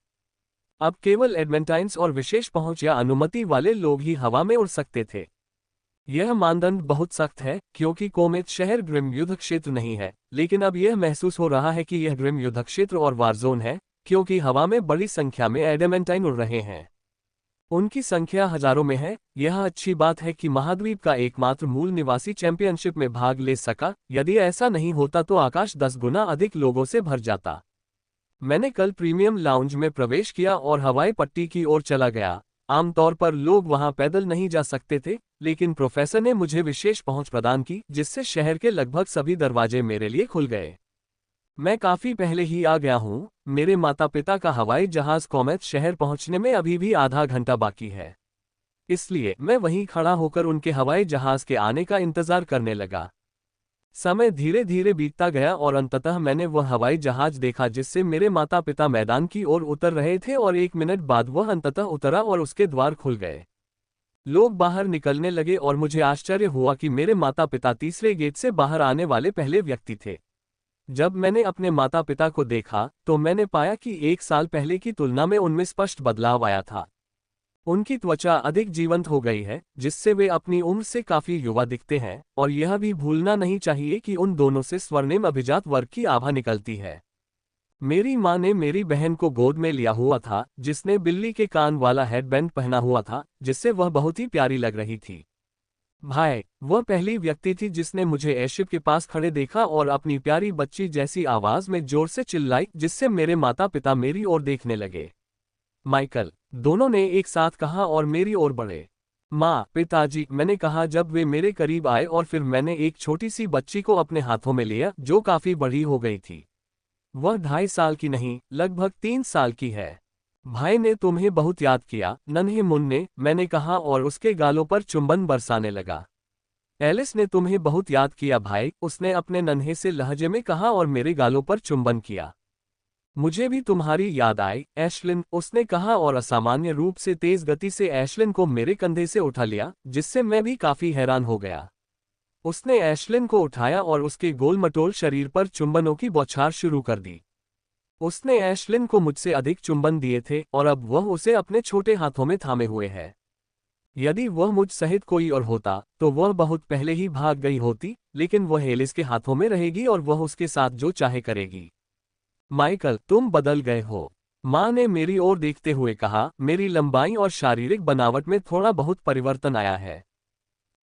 S1: अब केवल एडमेंटाइन्स और विशेष पहुंच या अनुमति वाले लोग ही हवा में उड़ सकते थे। यह मानदंड बहुत सख्त है क्योंकि कोमेट शहर ग्रिम युद्ध क्षेत्र नहीं है, लेकिन अब यह महसूस हो रहा है कि यह ग्रिम युद्ध क्षेत्र और वारजोन है, क्योंकि हवा में बड़ी संख्या में एडमेंटाइन उड़ रहे हैं। उनकी संख्या हजारों में है। यह अच्छी बात है कि महाद्वीप का एकमात्र मूल निवासी चैंपियनशिप में भाग ले सका। यदि ऐसा नहीं होता तो आकाश 10 गुना अधिक लोगों से भर जाता। मैंने कल प्रीमियम लाउंज में प्रवेश किया और हवाई पट्टी की ओर चला गया। आमतौर पर लोग वहां पैदल नहीं जा सकते थे, लेकिन प्रोफेसर ने मुझे विशेष पहुंच प्रदान की, जिससे शहर के लगभग सभी दरवाजे मेरे लिए खुल गए। मैं काफी पहले ही आ गया हूं। मेरे माता पिता का हवाई जहाज कॉमेट शहर पहुंचने में अभी भी आधा घंटा बाकी है, इसलिए मैं वहीं खड़ा होकर उनके हवाई जहाज के आने का इंतजार करने लगा। समय धीरे धीरे बीतता गया और अंततः मैंने वह हवाई जहाज देखा जिससे मेरे माता पिता मैदान की ओर उतर रहे थे और 1 मिनट बाद वह अंततः उतरा और उसके द्वार खुल गए। लोग बाहर निकलने लगे और मुझे आश्चर्य हुआ कि मेरे माता पिता तीसरे गेट से बाहर आने वाले पहले व्यक्ति थे। जब मैंने अपने माता पिता को देखा तो मैंने पाया कि 1 साल पहले की तुलना में उनमें स्पष्ट बदलाव आया था। उनकी त्वचा अधिक जीवंत हो गई है, जिससे वे अपनी उम्र से काफी युवा दिखते हैं, और यह भी भूलना नहीं चाहिए कि उन दोनों से स्वर्णिम अभिजात वर्ग की आभा निकलती है। मेरी माँ ने मेरी बहन को गोद में लिया हुआ था, जिसने बिल्ली के कान वाला हेडबैंड पहना हुआ था, जिससे वह बहुत ही प्यारी लग रही थी। भाई, वह पहली व्यक्ति थी जिसने मुझे एयरशिप के पास खड़े देखा और अपनी प्यारी बच्ची जैसी आवाज में जोर से चिल्लाई, जिससे मेरे माता पिता मेरी ओर देखने लगे। माइकल, दोनों ने एक साथ कहा और मेरी ओर बढ़े। माँ, पिताजी, मैंने कहा जब वे मेरे करीब आए और फिर मैंने एक छोटी सी बच्ची को अपने हाथों में लिया जो काफी बड़ी हो गई थी। वह 2.5 साल की नहीं, लगभग 3 साल की है। भाई ने तुम्हें बहुत याद किया, नन्हे मुन्ने, मैंने कहा और उसके गालों पर चुंबन बरसाने लगा। एलिस ने तुम्हें बहुत याद किया भाई, उसने अपने नन्हे से लहजे में कहा और मेरे गालों पर चुंबन किया। मुझे भी तुम्हारी याद आई, एशलिन, उसने कहा और असामान्य रूप से तेज गति से एशलिन को मेरे कंधे से उठा लिया, जिससे मैं भी काफी हैरान हो गया। उसने एशलिन को उठाया और उसके गोल-मटोल शरीर पर चुंबनों की बौछार शुरू कर दी। उसने एशलिन को मुझसे अधिक चुंबन दिए थे और अब वह उसे अपने छोटे हाथों में थामे हुए है। यदि वह मुझ सहित कोई और होता तो वह बहुत पहले ही भाग गई होती, लेकिन वह एलिस के हाथों में रहेगी और वह उसके साथ जो चाहे करेगी। माइकल, तुम बदल गए हो, माँ ने मेरी ओर देखते हुए कहा। मेरी लंबाई और शारीरिक बनावट में थोड़ा बहुत परिवर्तन आया है।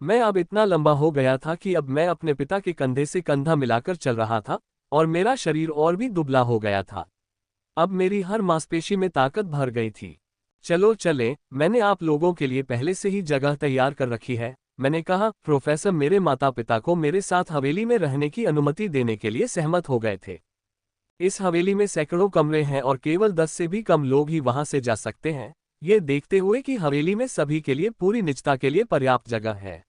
S1: मैं अब इतना लंबा हो गया था कि अब मैं अपने पिता के कंधे से कंधा मिलाकर चल रहा था, और मेरा शरीर और भी दुबला हो गया था। अब मेरी हर मांसपेशी में ताकत भर गई थी। चलो चलें, मैंने आप लोगों के लिए पहले से ही जगह तैयार कर रखी है, मैंने कहा। प्रोफेसर मेरे माता पिता को मेरे साथ हवेली में रहने की अनुमति देने के लिए सहमत हो गए थे। इस हवेली में सैकड़ों कमरे हैं और केवल 10 से भी कम लोग ही वहां से जा सकते हैं, ये देखते हुए कि हवेली में सभी के लिए पूरी निजता के लिए पर्याप्त जगह है।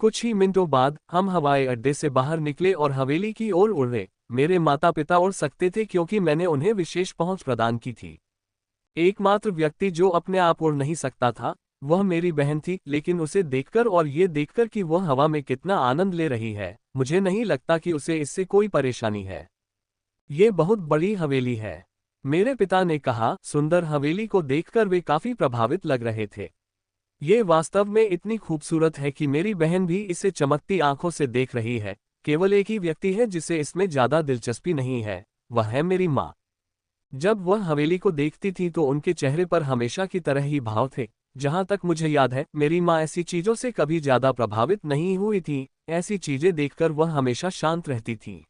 S1: कुछ ही मिनटों बाद हम हवाई अड्डे से बाहर निकले और हवेली की ओर उड़े। मेरे माता पिता उड़ सकते थे क्योंकि मैंने उन्हें विशेष पहुंच प्रदान की थी। एकमात्र व्यक्ति जो अपने आप उड़ नहीं सकता था वह मेरी बहन थी, लेकिन उसे देखकर और ये देखकर कि वह हवा में कितना आनंद ले रही है, मुझे नहीं लगता कि उसे इससे कोई परेशानी है। ये बहुत बड़ी हवेली है, मेरे पिता ने कहा। सुंदर हवेली को देखकर वे काफी प्रभावित लग रहे थे। ये वास्तव में इतनी खूबसूरत है कि मेरी बहन भी इसे चमकती आंखों से देख रही है। केवल एक ही व्यक्ति है जिसे इसमें ज्यादा दिलचस्पी नहीं है, वह है मेरी माँ। जब वह हवेली को देखती थी तो उनके चेहरे पर हमेशा की तरह ही भाव थे। जहां तक मुझे याद है, मेरी माँ ऐसी चीजों से कभी ज्यादा प्रभावित नहीं हुई थी। ऐसी चीजें देखकर वह हमेशा शांत रहती थी।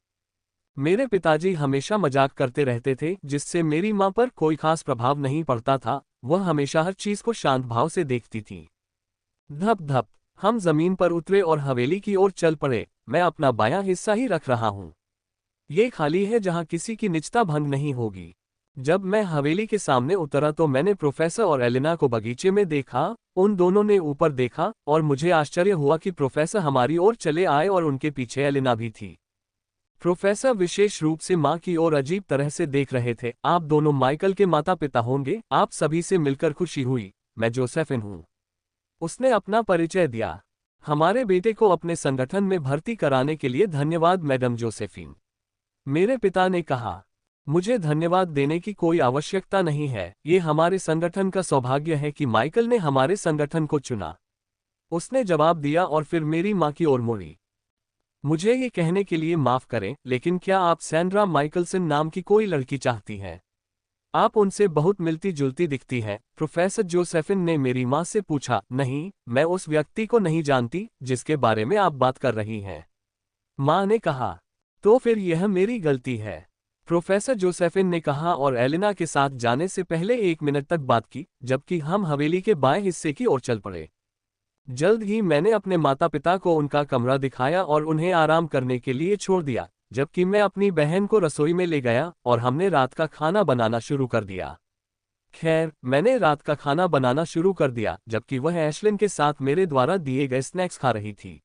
S1: मेरे पिताजी हमेशा मजाक करते रहते थे, जिससे मेरी माँ पर कोई खास प्रभाव नहीं पड़ता था। वह हमेशा हर चीज को शांत भाव से देखती थी। धप धप हम जमीन पर उतरे और हवेली की ओर चल पड़े। मैं अपना बायां हिस्सा ही रख रहा हूँ। ये खाली है जहाँ किसी की निजता भंग नहीं होगी। जब मैं हवेली के सामने उतरा तो मैंने प्रोफेसर और एलिना को बगीचे में देखा। उन दोनों ने ऊपर देखा और मुझे आश्चर्य हुआ कि प्रोफेसर हमारी ओर चले आए और उनके पीछे एलिना भी थी। प्रोफेसर विशेष रूप से माँ की ओर अजीब तरह से देख रहे थे। आप दोनों माइकल के माता पिता होंगे। आप सभी से मिलकर खुशी हुई। मैं जोसेफिन हूँ, उसने अपना परिचय दिया। हमारे बेटे को अपने संगठन में भर्ती कराने के लिए धन्यवाद मैडम जोसेफिन, मेरे पिता ने कहा। मुझे धन्यवाद देने की कोई आवश्यकता नहीं है, ये हमारे संगठन का सौभाग्य है कि माइकल ने हमारे संगठन को चुना, उसने जवाब दिया और फिर मेरी माँ की ओर मुड़ी। मुझे ये कहने के लिए माफ करें, लेकिन क्या आप सैंड्रा माइकलसन नाम की कोई लड़की चाहती हैं? आप उनसे बहुत मिलती जुलती दिखती हैं। प्रोफेसर जोसेफिन ने मेरी माँ से पूछा। नहीं, मैं उस व्यक्ति को नहीं जानती जिसके बारे में आप बात कर रही हैं, माँ ने कहा। तो फिर यह मेरी गलती है, प्रोफेसर जोसेफिन ने कहा और एलिना के साथ जाने से पहले 1 मिनट तक बात की, जबकि हम हवेली के बाएं हिस्से की ओर चल पड़े। जल्द ही मैंने अपने माता पिता को उनका कमरा दिखाया और उन्हें आराम करने के लिए छोड़ दिया, जबकि मैं अपनी बहन को रसोई में ले गया और हमने रात का खाना बनाना शुरू कर दिया। खैर, मैंने रात का खाना बनाना शुरू कर दिया जबकि वह एशलिन के साथ मेरे द्वारा दिए गए स्नैक्स खा रही थी।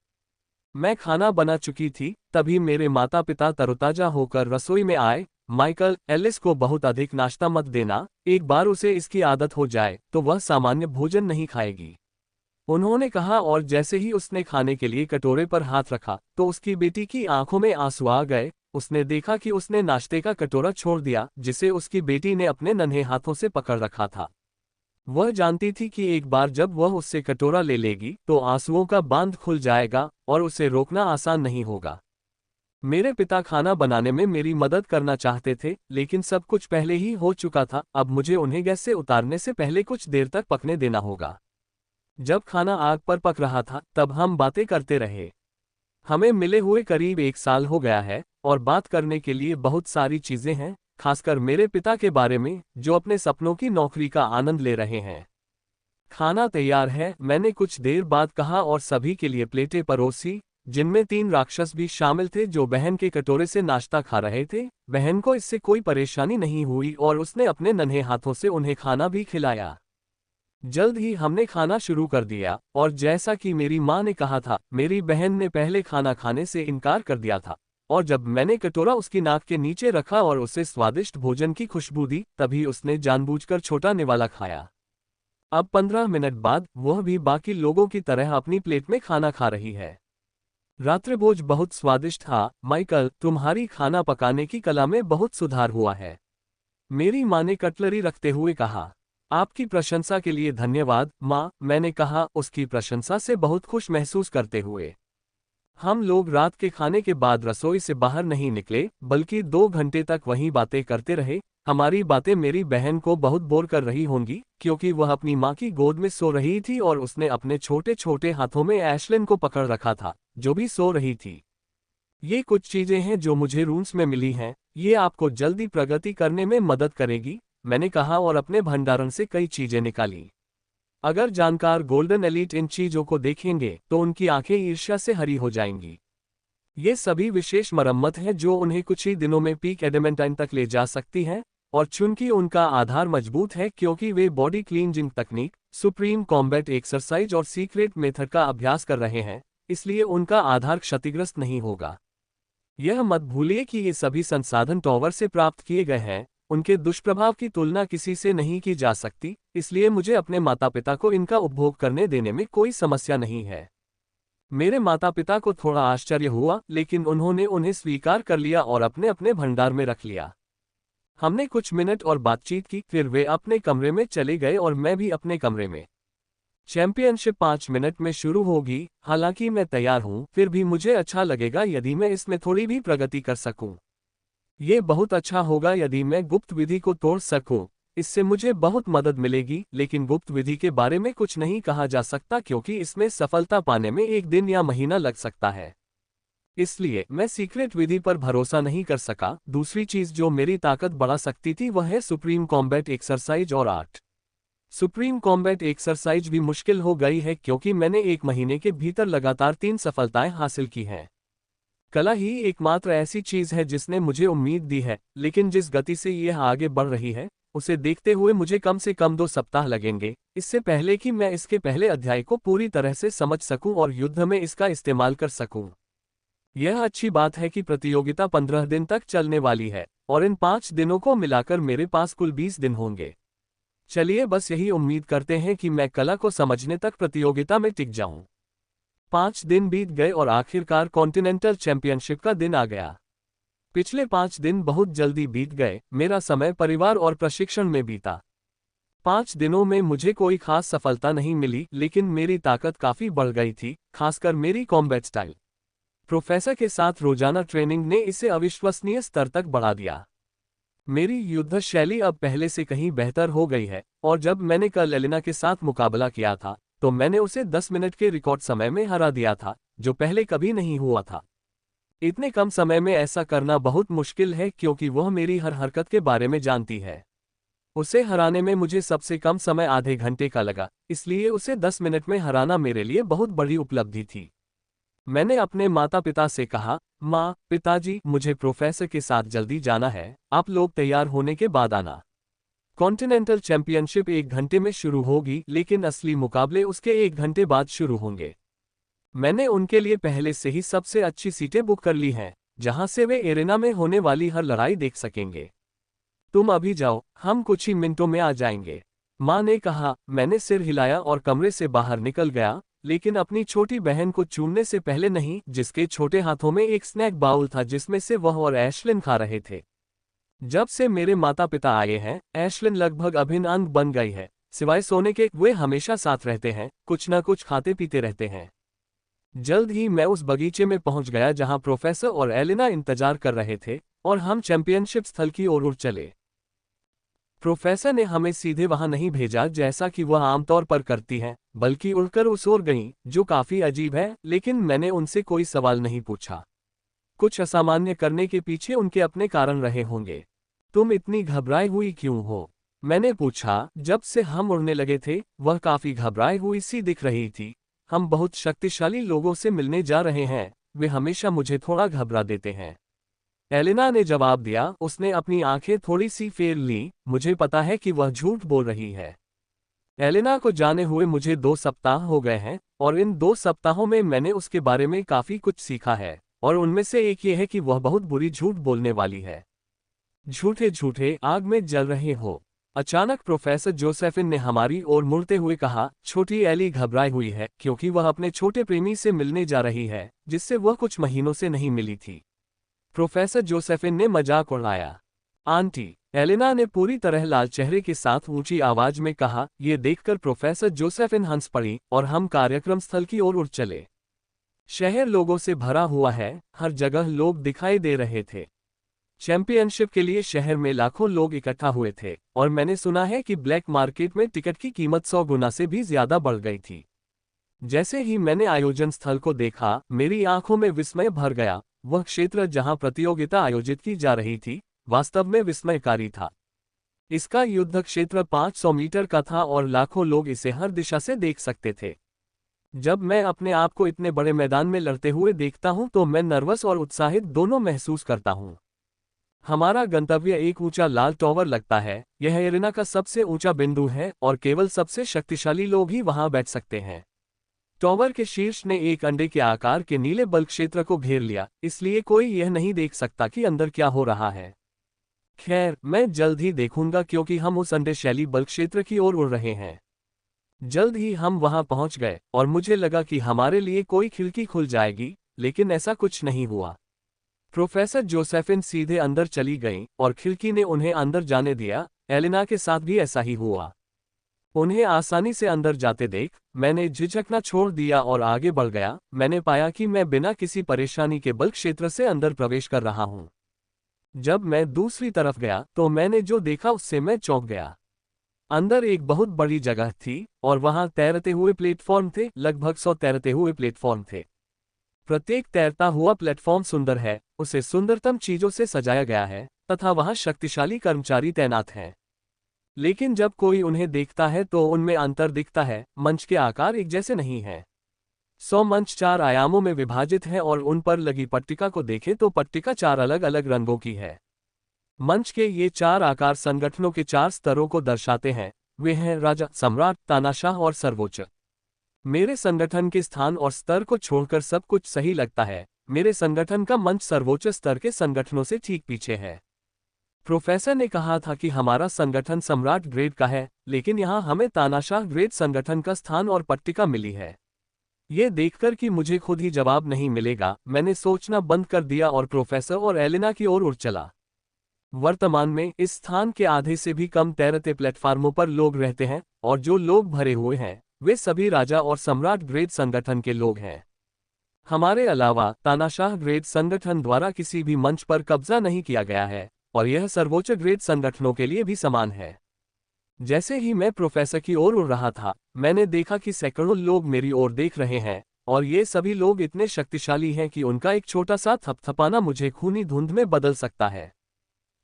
S1: मैं खाना बना चुकी थी, तभी मेरे माता पिता तरोताजा होकर रसोई में आए। माइकल, एलिस को बहुत अधिक नाश्ता मत देना, एक बार उसे इसकी आदत हो जाए तो वह सामान्य भोजन नहीं खाएगी, उन्होंने कहा। और जैसे ही उसने खाने के लिए कटोरे पर हाथ रखा तो उसकी बेटी की आंखों में आंसू आ गए। उसने देखा कि उसने नाश्ते का कटोरा छोड़ दिया जिसे उसकी बेटी ने अपने नन्हे हाथों से पकड़ रखा था। वह जानती थी कि एक बार जब वह उससे कटोरा ले लेगी तो आंसुओं का बांध खुल जाएगा और उसे रोकना आसान नहीं होगा। मेरे पिता खाना बनाने में मेरी मदद करना चाहते थे, लेकिन सब कुछ पहले ही हो चुका था। अब मुझे उन्हें गैस से उतारने से पहले कुछ देर तक पकने देना होगा। जब खाना आग पर पक रहा था तब हम बातें करते रहे। हमें मिले हुए करीब 1 साल हो गया है और बात करने के लिए बहुत सारी चीजें हैं, खासकर मेरे पिता के बारे में जो अपने सपनों की नौकरी का आनंद ले रहे हैं। खाना तैयार है, मैंने कुछ देर बाद कहा और सभी के लिए प्लेटें परोसी, जिनमें 3 राक्षस भी शामिल थे जो बहन के कटोरे से नाश्ता खा रहे थे। बहन को इससे कोई परेशानी नहीं हुई और उसने अपने नन्हे हाथों से उन्हें खाना भी खिलाया। जल्द ही हमने खाना शुरू कर दिया और जैसा कि मेरी माँ ने कहा था, मेरी बहन ने पहले खाना खाने से इनकार कर दिया था, और जब मैंने कटोरा उसकी नाक के नीचे रखा और उसे स्वादिष्ट भोजन की खुशबू दी तभी उसने जानबूझकर छोटा निवाला खाया। अब 15 मिनट बाद वह भी बाकी लोगों की तरह अपनी प्लेट में खाना खा रही है। रात्रिभोज बहुत स्वादिष्ट था। माइकल, तुम्हारी खाना पकाने की कला में बहुत सुधार हुआ है, मेरी माँ ने कटलरी रखते हुए कहा। आपकी प्रशंसा के लिए धन्यवाद माँ, मैंने कहा उसकी प्रशंसा से बहुत खुश महसूस करते हुए। हम लोग रात के खाने के बाद रसोई से बाहर नहीं निकले, बल्कि 2 घंटे तक वहीं बातें करते रहे। हमारी बातें मेरी बहन को बहुत बोर कर रही होंगी, क्योंकि वह अपनी माँ की गोद में सो रही थी और उसने अपने छोटे छोटे हाथों में ऐशलिन को पकड़ रखा था, जो भी सो रही थी। ये कुछ चीजें हैं जो मुझे रूम्स में मिली हैं, ये आपको जल्दी प्रगति करने में मदद करेगी, मैंने कहा और अपने भंडारण से कई चीजें निकाली। अगर जानकार गोल्डन एलीट इन चीजों को देखेंगे तो उनकी आंखें ईर्ष्या से हरी हो जाएंगी। ये सभी विशेष मरम्मत हैं जो उन्हें कुछ ही दिनों में पीक एडेमेंटाइन तक ले जा सकती हैं, और चूंकि उनका आधार मजबूत है क्योंकि वे बॉडी क्लींजिंग तकनीक, सुप्रीम कॉम्बैट एक्सरसाइज और सीक्रेट मेथड का अभ्यास कर रहे हैं, इसलिए उनका आधार क्षतिग्रस्त नहीं होगा। यह मत भूलिए कि ये सभी संसाधन टॉवर से प्राप्त किए गए हैं, उनके दुष्प्रभाव की तुलना किसी से नहीं की जा सकती, इसलिए मुझे अपने माता पिता को इनका उपभोग करने देने में कोई समस्या नहीं है। मेरे माता पिता को थोड़ा आश्चर्य हुआ, लेकिन उन्होंने उन्हें स्वीकार कर लिया और अपने अपने भंडार में रख लिया। हमने कुछ मिनट और बातचीत की, फिर वे अपने कमरे में चले गए और मैं भी अपने कमरे में। चैंपियनशिप 5 मिनट में शुरू होगी, हालांकि मैं तैयार हूं, फिर भी मुझे अच्छा लगेगा यदि मैं इसमें थोड़ी भी प्रगति कर सकूं। ये बहुत अच्छा होगा यदि मैं गुप्त विधि को तोड़ सकूं, इससे मुझे बहुत मदद मिलेगी, लेकिन गुप्त विधि के बारे में कुछ नहीं कहा जा सकता क्योंकि इसमें सफलता पाने में 1 दिन या महीना लग सकता है। इसलिए मैं सीक्रेट विधि पर भरोसा नहीं कर सका। दूसरी चीज जो मेरी ताकत बढ़ा सकती थी वह है सुप्रीम कॉम्बैट एक्सरसाइज और आर्ट। सुप्रीम कॉम्बैट एक्सरसाइज भी मुश्किल हो गई है क्योंकि मैंने 1 महीने के भीतर लगातार 3 सफलताएं हासिल की हैं। कला ही एकमात्र ऐसी चीज है जिसने मुझे उम्मीद दी है, लेकिन जिस गति से यह आगे बढ़ रही है उसे देखते हुए मुझे कम से कम 2 सप्ताह लगेंगे, इससे पहले कि मैं इसके पहले अध्याय को पूरी तरह से समझ सकूं और युद्ध में इसका इस्तेमाल कर सकूं। यह अच्छी बात है कि प्रतियोगिता 15 दिन तक चलने वाली है और इन 5 दिनों को मिलाकर मेरे पास कुल 20 दिन होंगे। चलिए बस यही उम्मीद करते हैं कि मैं कला को समझने तक प्रतियोगिता में टिक जाऊं। 5 दिन बीत गए और आखिरकार कॉन्टिनेंटल चैंपियनशिप का दिन आ गया। पिछले 5 दिन बहुत जल्दी बीत गए, मेरा समय परिवार और प्रशिक्षण में बीता। 5 दिनों में मुझे कोई खास सफलता नहीं मिली, लेकिन मेरी ताकत काफी बढ़ गई थी, खासकर मेरी कॉम्बैट स्टाइल। प्रोफेसर के साथ रोजाना ट्रेनिंग ने इसे अविश्वसनीय स्तर तक बढ़ा दिया। मेरी युद्ध शैली अब पहले से कहीं बेहतर हो गई है, और जब मैंने कल एलिना के साथ मुकाबला किया था तो मैंने उसे 10 मिनट के रिकॉर्ड समय में हरा दिया था, जो पहले कभी नहीं हुआ था। इतने कम समय में ऐसा करना बहुत मुश्किल है क्योंकि वह मेरी हर हरकत के बारे में जानती है। उसे हराने में मुझे सबसे कम समय आधे घंटे का लगा, इसलिए उसे 10 मिनट में हराना मेरे लिए बहुत बड़ी उपलब्धि थी। मैंने अपने माता पिता से कहा, माँ, पिताजी, मुझे प्रोफेसर के साथ जल्दी जाना है, आप लोग तैयार होने के बाद आना। कॉन्टिनेंटल चैंपियनशिप 1 घंटे में शुरू होगी, लेकिन असली मुकाबले उसके 1 घंटे बाद शुरू होंगे। मैंने उनके लिए पहले से ही सबसे अच्छी सीटें बुक कर ली हैं, जहां से वे एरेना में होने वाली हर लड़ाई देख सकेंगे। तुम अभी जाओ, हम कुछ ही मिनटों में आ जाएंगे, माँ ने कहा। मैंने सिर हिलाया और कमरे से बाहर निकल गया, लेकिन अपनी छोटी बहन को चूमने से पहले नहीं, जिसके छोटे हाथों में एक स्नैक बाउल था जिसमें से वह और एशलिन खा रहे थे। जब से मेरे माता पिता आए हैं, एशलिन लगभग अभिन्न अंग बन गई है। सिवाय सोने के, वे हमेशा साथ रहते हैं, कुछ न कुछ खाते पीते रहते हैं। जल्द ही मैं उस बगीचे में पहुंच गया जहां प्रोफेसर और एलिना इंतजार कर रहे थे, और हम चैंपियनशिप स्थल की ओर उड़ चले। प्रोफेसर ने हमें सीधे वहां नहीं भेजा जैसा कि वह आमतौर पर करती हैं, बल्कि उड़कर उस ओर गईं, जो काफी अजीब है, लेकिन मैंने उनसे कोई सवाल नहीं पूछा। कुछ असामान्य करने के पीछे उनके अपने कारण रहे होंगे। तुम इतनी घबराई हुई क्यों हो? मैंने पूछा। जब से हम उड़ने लगे थे, वह काफी घबराई हुई सी दिख रही थी। हम बहुत शक्तिशाली लोगों से मिलने जा रहे हैं, वे हमेशा मुझे थोड़ा घबरा देते हैं। एलिना ने जवाब दिया। उसने अपनी आंखें थोड़ी सी फेर ली। मुझे पता है कि वह झूठ बोल रही है। एलिना को जाने हुए मुझे 2 सप्ताह हो गए हैं, और इन 2 सप्ताहों में मैंने उसके बारे में काफी कुछ सीखा है, और उनमें से एक ये है कि वह बहुत बुरी झूठ बोलने वाली है। झूठे झूठे आग में जल रहे हो। अचानक प्रोफेसर जोसेफिन ने हमारी ओर मुड़ते हुए कहा। छोटी एली घबराई हुई है क्योंकि वह अपने छोटे प्रेमी से मिलने जा रही है, जिससे वह कुछ महीनों से नहीं मिली थी। प्रोफेसर जोसेफिन ने मजाक उड़ाया। आंटी, एलिना ने पूरी तरह लाल चेहरे के साथ ऊंची आवाज में कहा। यह देखकर प्रोफेसर जोसेफिन हंस पड़ी और हम कार्यक्रम स्थल की ओर उड़ चले। शहर लोगों से भरा हुआ है, हर जगह लोग दिखाई दे रहे थे। चैंपियनशिप के लिए शहर में लाखों लोग इकट्ठा हुए थे, और मैंने सुना है कि ब्लैक मार्केट में टिकट की कीमत 100 गुना से भी ज्यादा बढ़ गई थी। जैसे ही मैंने आयोजन स्थल को देखा, मेरी आंखों में विस्मय भर गया। वह क्षेत्र जहां प्रतियोगिता आयोजित की जा रही थी, वास्तव में विस्मयकारी था। इसका युद्ध क्षेत्र 500 मीटर का था और लाखों लोग इसे हर दिशा से देख सकते थे। जब मैं अपने आप को इतने बड़े मैदान में लड़ते हुए देखता हूं तो मैं नर्वस और उत्साहित दोनों महसूस करता हूं। हमारा गंतव्य एक ऊंचा लाल टॉवर लगता है। यह एरेना का सबसे ऊंचा बिंदु है और केवल सबसे शक्तिशाली लोग ही वहां बैठ सकते हैं। टॉवर के शीर्ष ने एक अंडे के आकार के नीले बल्ब क्षेत्र को घेर लिया, इसलिए कोई यह नहीं देख सकता कि अंदर क्या हो रहा है। खैर, मैं जल्द ही देखूंगा क्योंकि हम उस अंडे शैली बल्ब क्षेत्र की ओर उड़ रहे हैं। जल्द ही हम वहां पहुंच गए और मुझे लगा कि हमारे लिए कोई खिड़की खुल जाएगी, लेकिन ऐसा कुछ नहीं हुआ। प्रोफेसर जोसेफिन सीधे अंदर चली गईं और खिड़की ने उन्हें अंदर जाने दिया। एलिना के साथ भी ऐसा ही हुआ। उन्हें आसानी से अंदर जाते देख मैंने झिझकना छोड़ दिया और आगे बढ़ गया। मैंने पाया कि मैं बिना किसी परेशानी के बल्ब क्षेत्र से अंदर प्रवेश कर रहा हूं। जब मैं दूसरी तरफ गया तो मैंने जो देखा उससे मैं चौंक गया। अंदर एक बहुत बड़ी जगह थी और वहां तैरते हुए प्लेटफॉर्म थे। लगभग 100 तैरते हुए प्लेटफॉर्म थे। प्रत्येक तैरता हुआ प्लेटफॉर्म सुंदर है, उसे सुंदरतम चीजों से सजाया गया है, तथा वहां शक्तिशाली कर्मचारी तैनात हैं। लेकिन जब कोई उन्हें देखता है तो उनमें अंतर दिखता है। मंच के आकार एक जैसे नहीं हैं। 100 मंच 4 आयामों में विभाजित है और उन पर लगी पट्टिका को देखें तो पट्टिका 4 अलग अलग रंगों की है। मंच के ये 4 आकार संगठनों के 4 स्तरों को दर्शाते हैं। वे हैं राजा, सम्राट, तानाशाह और सर्वोच्च। मेरे संगठन के स्थान और स्तर को छोड़कर सब कुछ सही लगता है। मेरे संगठन का मंच सर्वोच्च स्तर के संगठनों से ठीक पीछे है। प्रोफेसर ने कहा था कि हमारा संगठन सम्राट ग्रेड का है, लेकिन यहाँ हमें तानाशाह ग्रेड संगठन का स्थान और पट्टिका मिली है। ये देखकर कि मुझे खुद ही जवाब नहीं मिलेगा, मैंने सोचना बंद कर दिया और प्रोफेसर और एलिना की ओर उड़ चला। वर्तमान में इस स्थान के आधे से भी कम तैरते प्लेटफार्मों पर लोग रहते हैं, और जो लोग भरे हुए हैं वे सभी राजा और सम्राट ग्रेड संगठन के लोग हैं। हमारे अलावा तानाशाह ग्रेड संगठन द्वारा किसी भी मंच पर कब्जा नहीं किया गया है, और यह सर्वोच्च ग्रेड संगठनों के लिए भी समान है। जैसे ही मैं प्रोफेसर की ओर उड़ रहा था, मैंने देखा कि सैकड़ों लोग मेरी ओर देख रहे हैं, और ये सभी लोग इतने शक्तिशाली हैं कि उनका एक छोटा सा थपथपाना मुझे खूनी धुंध में बदल सकता है।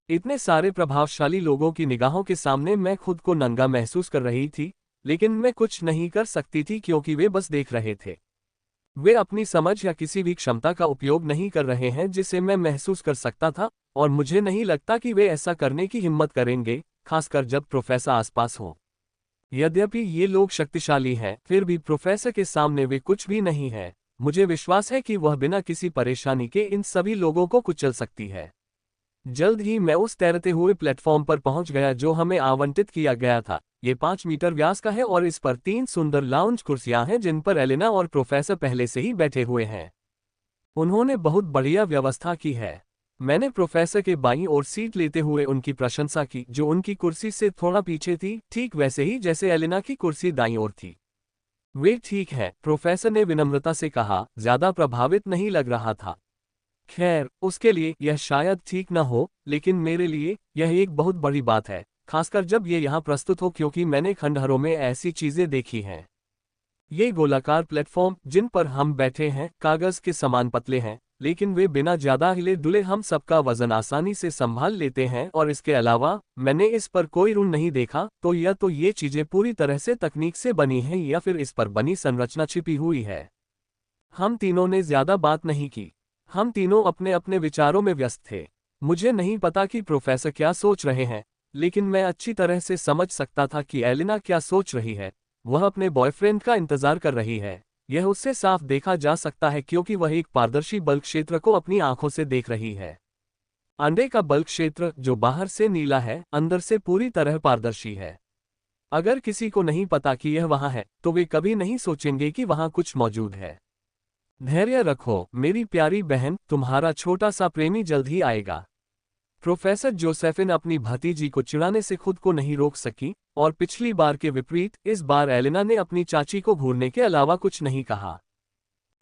S1: इतने सारे प्रभावशाली लोगों की निगाहों के सामने मैं खुद को नंगा महसूस कर रही थी, लेकिन मैं कुछ नहीं कर सकती थी क्योंकि वे बस देख रहे थे। वे अपनी समझ या किसी भी क्षमता का उपयोग नहीं कर रहे हैं जिसे मैं महसूस कर सकता था, और मुझे नहीं लगता कि वे ऐसा करने की हिम्मत करेंगे, खासकर जब प्रोफेसर आसपास हो। यद्यपि ये लोग शक्तिशाली हैं, फिर भी प्रोफेसर के सामने वे कुछ भी नहीं है। मुझे विश्वास है कि वह बिना किसी परेशानी के इन सभी लोगों को कुचल सकती है। जल्द ही मैं उस तैरते हुए प्लेटफॉर्म पर पहुंच गया जो हमें आवंटित किया गया था। ये 5 मीटर व्यास का है और इस पर 3 सुंदर लाउंज कुर्सियां हैं जिन पर एलेना और प्रोफेसर पहले से ही बैठे हुए हैं। उन्होंने बहुत बढ़िया व्यवस्था की है। मैंने प्रोफेसर के बाईं ओर सीट लेते हुए उनकी प्रशंसा की, जो उनकी कुर्सी से थोड़ा पीछे थी, ठीक वैसे ही जैसे एलेना की कुर्सी दाईं ओर थी। वे ठीक है, प्रोफेसर ने विनम्रता से कहा, ज्यादा प्रभावित नहीं लग रहा था। खैर, उसके लिए यह शायद ठीक न हो, लेकिन मेरे लिए यह एक बहुत बड़ी बात है, खासकर जब ये यहाँ प्रस्तुत हो, क्योंकि मैंने खंडहरों में ऐसी चीजें देखी हैं। ये गोलाकार प्लेटफॉर्म जिन पर हम बैठे हैं कागज के समान पतले हैं, लेकिन वे बिना ज्यादा हिले डुले हम सबका वजन आसानी से संभाल लेते हैं, और इसके अलावा मैंने इस पर कोई ऋण नहीं देखा। तो या तो ये चीजें पूरी तरह से तकनीक से बनी हैं या फिर इस पर बनी संरचना छिपी हुई है। हम तीनों ने ज्यादा बात नहीं की। हम तीनों अपने अपने विचारों में व्यस्त थे। मुझे नहीं पता कि प्रोफेसर क्या सोच रहे हैं, लेकिन मैं अच्छी तरह से समझ सकता था कि एलिना क्या सोच रही है। वह अपने बॉयफ्रेंड का इंतजार कर रही है। यह उससे साफ देखा जा सकता है क्योंकि वह एक पारदर्शी बल्क क्षेत्र को अपनी आंखों से देख रही है। अंडे का बल्क क्षेत्र जो बाहर से नीला है, अंदर से पूरी तरह पारदर्शी है। अगर किसी को नहीं पता कि यह वहां है, तो वे कभी नहीं सोचेंगे कि वहां कुछ मौजूद है। धैर्य रखो मेरी प्यारी बहन, तुम्हारा छोटा सा प्रेमी जल्द ही आएगा। प्रोफेसर जोसेफिन अपनी भतीजी को चिढ़ाने से खुद को नहीं रोक सकी, और पिछली बार के विपरीत इस बार एलेना ने अपनी चाची को घूरने के अलावा कुछ नहीं कहा।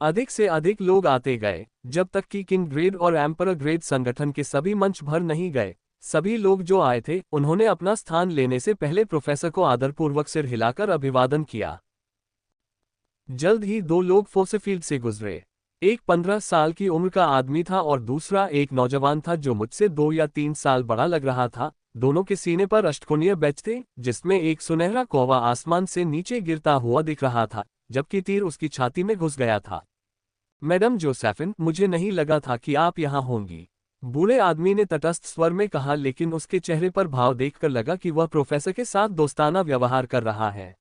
S1: अधिक से अधिक लोग आते गए, जब तक कि किंग ग्रेड और एम्परर ग्रेड संगठन के सभी मंच भर नहीं गए। सभी लोग जो आए थे, उन्होंने अपना स्थान लेने से पहले प्रोफेसर को आदरपूर्वक सिर हिलाकर अभिवादन किया। जल्द ही 2 लोग फोर्सफील्ड से गुजरे। एक 15 साल की उम्र का आदमी था और दूसरा एक नौजवान था जो मुझसे 2 या 3 साल बड़ा लग रहा था। दोनों के सीने पर अष्टकोणीय बैज थे, जिसमें एक सुनहरा कौवा आसमान से नीचे गिरता हुआ दिख रहा था, जबकि तीर उसकी छाती में घुस गया था। मैडम जोसेफिन, मुझे नहीं लगा था कि आप यहाँ होंगी, बूढ़े आदमी ने तटस्थ स्वर में कहा, लेकिन उसके चेहरे पर भाव देखकर लगा कि वह प्रोफेसर के साथ दोस्ताना व्यवहार कर रहा है।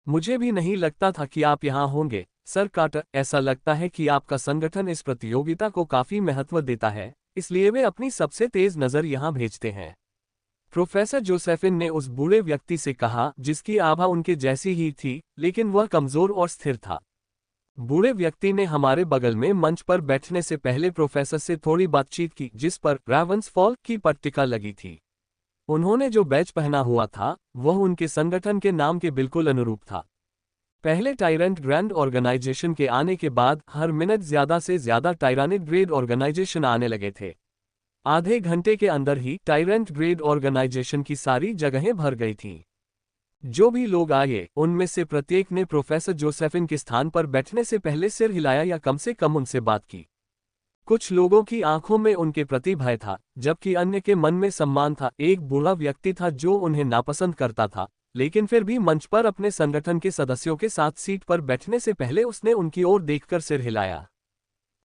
S1: मुझे भी नहीं लगता था कि आप यहाँ होंगे, सर कार्टर। ऐसा लगता है कि आपका संगठन इस प्रतियोगिता को काफी महत्व देता है, इसलिए वे अपनी सबसे तेज नजर यहाँ भेजते हैं। प्रोफेसर जोसेफिन ने उस बूढ़े व्यक्ति से कहा, जिसकी आभा उनके जैसी ही थी, लेकिन वह कमजोर और स्थिर था। बूढ़े व्यक्ति ने हमारे बगल में मंच पर बैठने से पहले प्रोफेसर से थोड़ी बातचीत की, जिस पर रावंसफॉल की पट्टिका लगी थी। उन्होंने जो बैज पहना हुआ था, वह उनके संगठन के नाम के बिल्कुल अनुरूप था। पहले टायरेंट ग्रैंड ऑर्गेनाइजेशन के आने के बाद हर मिनट ज्यादा से ज्यादा टायरानिक ग्रेड ऑर्गेनाइजेशन आने लगे थे। आधे घंटे के अंदर ही टायरेंट ग्रेड ऑर्गेनाइजेशन की सारी जगहें भर गई थीं। जो भी लोग आए, उनमें से प्रत्येक ने प्रोफेसर जोसेफिन के स्थान पर बैठने से पहले सिर हिलाया या कम से कम उनसे बात की। कुछ लोगों की आंखों में उनके प्रति भय था, जबकि अन्य के मन में सम्मान था। एक बूढ़ा व्यक्ति था जो उन्हें नापसंद करता था, लेकिन फिर भी मंच पर अपने संगठन के सदस्यों के साथ सीट पर बैठने से पहले उसने उनकी ओर देखकर सिर हिलाया।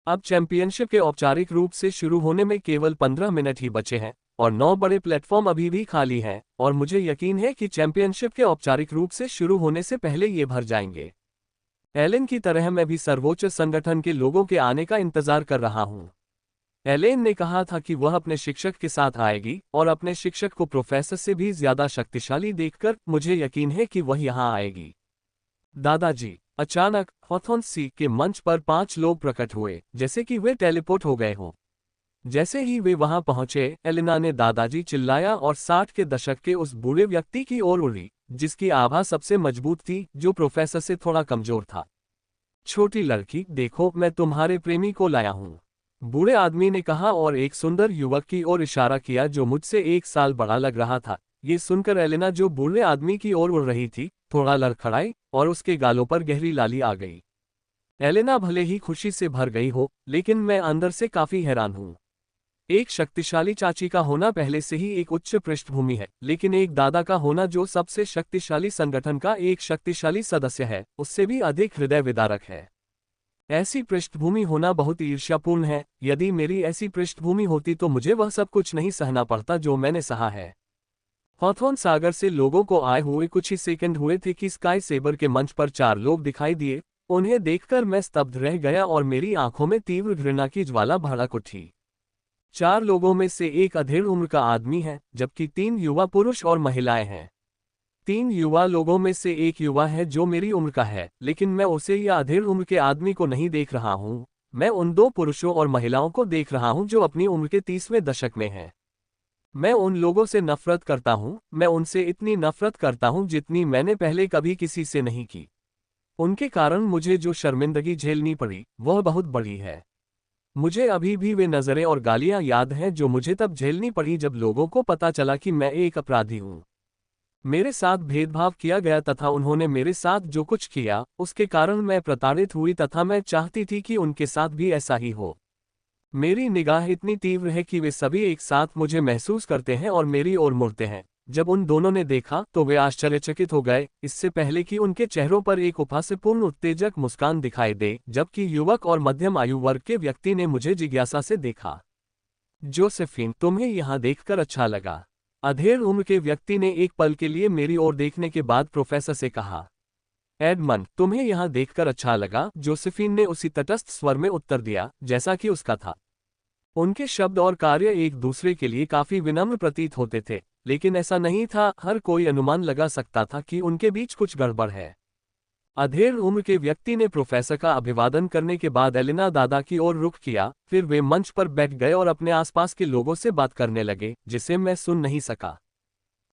S1: अब चैंपियनशिप के औपचारिक रूप से शुरू होने में केवल 15 मिनट ही बचे हैं, और 9 बड़े प्लेटफॉर्म अभी भी खाली हैं, और मुझे यकीन है कि चैंपियनशिप के औपचारिक रूप से शुरू होने से पहले ये भर जाएंगे। एलेन की तरह मैं भी सर्वोच्च संगठन के लोगों के आने का इंतजार कर रहा हूँ। एलेन ने कहा था कि वह अपने शिक्षक के साथ आएगी, और अपने शिक्षक को प्रोफेसर से भी ज्यादा शक्तिशाली देखकर मुझे यकीन है कि वह यहाँ आएगी। दादाजी, अचानक हॉथॉर्न सी के मंच पर 5 लोग प्रकट हुए, जैसे कि वे टेलीपोर्ट हो गए हों। जैसे ही वे वहां पहुंचे, एलिना ने दादाजी चिल्लाया और 60 के दशक के उस बूढ़े व्यक्ति की ओर उड़ी, जिसकी आभा सबसे मजबूत थी, जो प्रोफेसर से थोड़ा कमजोर था। छोटी लड़की, देखो मैं तुम्हारे प्रेमी को लाया हूं, बूढ़े आदमी ने कहा और एक सुंदर युवक की ओर इशारा किया जो मुझसे 1 साल बड़ा लग रहा था। ये सुनकर एलिना, जो बूढ़े आदमी की ओर उड़ रही थी, थोड़ा लड़खड़ाई और उसके गालों पर गहरी लाली आ गई। एलिना भले ही खुशी से भर गई हो, लेकिन मैं अंदर से काफी हैरान हूं। एक शक्तिशाली चाची का होना पहले से ही एक उच्च पृष्ठभूमि है, लेकिन एक दादा का होना जो सबसे शक्तिशाली संगठन का एक शक्तिशाली सदस्य है, उससे भी अधिक हृदय विदारक है। ऐसी पृष्ठभूमि होना बहुत ईर्ष्यापूर्ण है। यदि मेरी ऐसी पृष्ठभूमि होती तो मुझे वह सब कुछ नहीं सहना पड़ता जो मैंने सहा है। हॉथॉर्न सागर से लोगों को आए हुए कुछ ही सेकंड हुए थे कि स्काई सेबर के मंच पर 4 लोग दिखाई दिए, उन्हें देखकर मैं स्तब्ध रह गया और मेरी आंखों में तीव्र घृणा की ज्वाला भड़क उठी। 4 लोगों में से एक अधेड़ उम्र का आदमी है, जबकि 3 युवा पुरुष और महिलाएं हैं। 3 युवा लोगों में से एक युवा है जो मेरी उम्र का है, लेकिन मैं उसे या अधेड़ उम्र के आदमी को नहीं देख रहा हूँ। मैं उन 2 पुरुषों और महिलाओं को देख रहा हूँ जो अपनी उम्र के 30वें दशक में हैं। मैं उन लोगों से नफरत करता हूँ, मैं उनसे इतनी नफरत करता हूँ जितनी मैंने पहले कभी किसी से नहीं की। उनके कारण मुझे जो शर्मिंदगी झेलनी पड़ी, वह बहुत बड़ी है। मुझे अभी भी वे नज़रें और गालियां याद हैं जो मुझे तब झेलनी पड़ी जब लोगों को पता चला कि मैं एक अपराधी हूँ। मेरे साथ भेदभाव किया गया तथा उन्होंने मेरे साथ जो कुछ किया, उसके कारण मैं प्रताड़ित हुई तथा मैं चाहती थी कि उनके साथ भी ऐसा ही हो। मेरी निगाह इतनी तीव्र है कि वे सभी एक साथ मुझे महसूस करते हैं और मेरी ओर मुड़ते हैं। जब उन दोनों ने देखा तो वे आश्चर्यचकित हो गए, इससे पहले कि उनके चेहरों पर एक उपहासपूर्ण उत्तेजक मुस्कान दिखाई दे, जबकि युवक और मध्यम आयु वर्ग के व्यक्ति ने मुझे जिज्ञासा से देखा। जोसेफिन, तुम्हें यहाँ देखकर अच्छा लगा? अधेड़ उम्र के व्यक्ति ने एक पल के लिए मेरी ओर देखने के बाद प्रोफेसर से कहा। एडमंड, तुम्हें यहाँ देखकर अच्छा लगा? जोसेफिन ने उसी तटस्थ स्वर में उत्तर दिया जैसा कि उसका था। उनके शब्द और कार्य एक दूसरे के लिए काफी विनम्र प्रतीत होते थे, लेकिन ऐसा नहीं था। हर कोई अनुमान लगा सकता था कि उनके बीच कुछ गड़बड़ है। अधेड़ उम्र के व्यक्ति ने प्रोफेसर का अभिवादन करने के बाद एलिना दादा की ओर रुख किया, फिर वे मंच पर बैठ गए और अपने आसपास के लोगों से बात करने लगे, जिसे मैं सुन नहीं सका।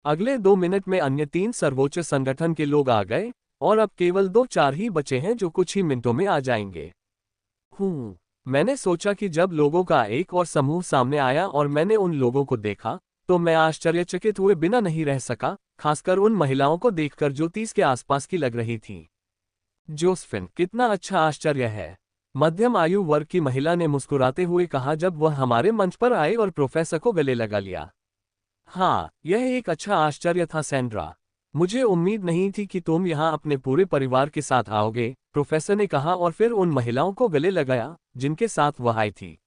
S1: अगले 2 मिनट में अन्य 3 सर्वोच्च संगठन के लोग आ गए, और अब केवल 2-4 ही बचे हैं जो कुछ ही मिनटों में आ जाएंगे। मैंने सोचा कि जब लोगों का एक और समूह सामने आया और मैंने उन लोगों को देखा, तो मैं आश्चर्यचकित हुए बिना नहीं रह सका, खासकर उन महिलाओं को देखकर जो 30 के आसपास की लग रही थीं। जोसेफिन, कितना अच्छा आश्चर्य है, मध्यम आयु वर्ग की महिला ने मुस्कुराते हुए कहा जब वह हमारे मंच पर आए और प्रोफेसर को गले लगा लिया। हाँ, यह एक अच्छा आश्चर्य था सैंड्रा। मुझे उम्मीद नहीं थी कि तुम यहाँ अपने पूरे परिवार के साथ आओगे, प्रोफेसर ने कहा और फिर उन महिलाओं को गले लगाया जिनके साथ वह आई थी।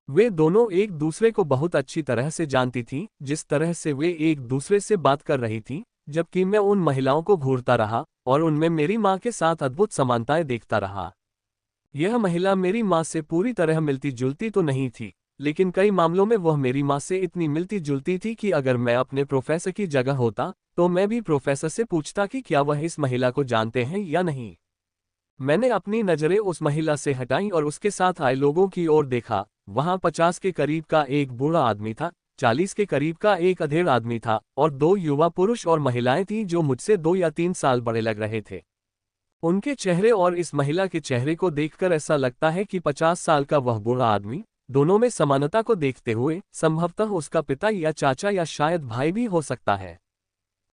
S1: वे दोनों एक दूसरे को बहुत अच्छी तरह से जानती थीं, जिस तरह से वे एक दूसरे से बात कर रही थीं, जबकि मैं उन महिलाओं को घूरता रहा और उनमें मेरी माँ के साथ अद्भुत समानताएं देखता रहा। यह महिला मेरी माँ से पूरी तरह मिलती जुलती तो नहीं थी, लेकिन कई मामलों में वह मेरी माँ से इतनी मिलती जुलती थी कि अगर मैं अपने प्रोफेसर की जगह होता, तो मैं भी प्रोफेसर से पूछता कि क्या वह इस महिला को जानते हैं या नहीं। मैंने अपनी नज़रें उस महिला से हटाईं और उसके साथ आए लोगों की ओर देखा। वहां 50 के करीब का एक बूढ़ा आदमी था, 40 के करीब का एक अधेड़ आदमी था और 2 युवा पुरुष और महिलाएं थीं जो मुझसे 2 या 3 साल बड़े लग रहे थे। उनके चेहरे और इस महिला के चेहरे को देखकर ऐसा लगता है कि 50 साल का वह बूढ़ा आदमी, दोनों में समानता को देखते हुए, संभवतः उसका पिता या चाचा या शायद भाई भी हो सकता है।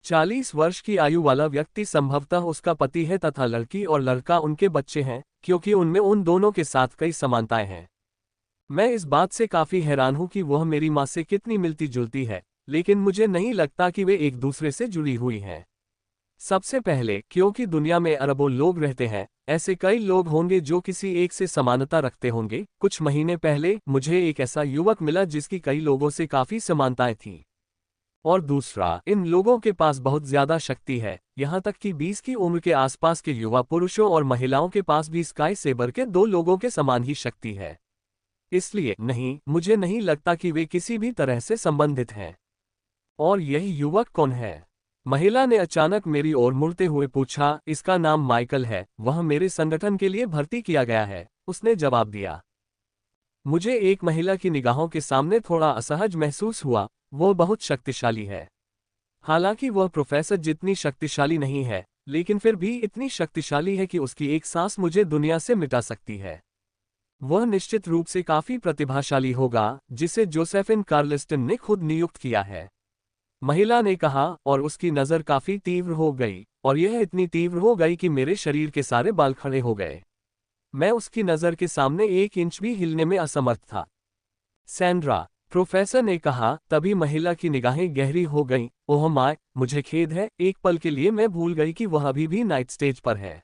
S1: 40 वर्ष की आयु वाला व्यक्ति संभवतः उसका पति है तथा लड़की और लड़का उनके बच्चे हैं, क्योंकि उनमें उन दोनों के साथ कई समानताएं हैं। मैं इस बात से काफी हैरान हूं कि वह मेरी माँ से कितनी मिलती जुलती है, लेकिन मुझे नहीं लगता कि वे एक दूसरे से जुड़ी हुई हैं। सबसे पहले, क्योंकि दुनिया में अरबों लोग रहते हैं, ऐसे कई लोग होंगे जो किसी एक से समानता रखते होंगे। कुछ महीने पहले मुझे एक ऐसा युवक मिला जिसकी कई लोगों से काफी समानताएं थीं। और दूसरा, इन लोगों के पास बहुत ज्यादा शक्ति है, यहाँ तक कि 20 की उम्र के आसपास के युवा पुरुषों और महिलाओं के पास भी स्काई सेबर के 2 लोगों के समान ही शक्ति है। इसलिए नहीं, मुझे नहीं लगता कि वे किसी भी तरह से संबंधित हैं। और यही युवक कौन है? महिला ने अचानक मेरी ओर मुड़ते हुए पूछा। इसका नाम माइकल है, वह मेरे संगठन के लिए भर्ती किया गया है, उसने जवाब दिया। मुझे एक महिला की निगाहों के सामने थोड़ा असहज महसूस हुआ। वह बहुत शक्तिशाली है। हालांकि वह प्रोफेसर जितनी शक्तिशाली नहीं है, लेकिन फिर भी इतनी शक्तिशाली है कि उसकी एक सांस मुझे दुनिया से मिटा सकती है। वह निश्चित रूप से काफी प्रतिभाशाली होगा, जिसे जोसेफिन कार्लिस्टन ने खुद नियुक्त किया है, महिला ने कहा, और उसकी नज़र काफी तीव्र हो गई, और यह इतनी तीव्र हो गई कि मेरे शरीर के सारे बाल खड़े हो गए। मैं उसकी नज़र के सामने 1 इंच भी हिलने में असमर्थ था। सैंड्रा, प्रोफेसर ने कहा। तभी महिला की निगाहें गहरी हो गईं। ओह माय, मुझे खेद है, एक पल के लिए मैं भूल गई कि वह अभी भी नाइट स्टेज पर है।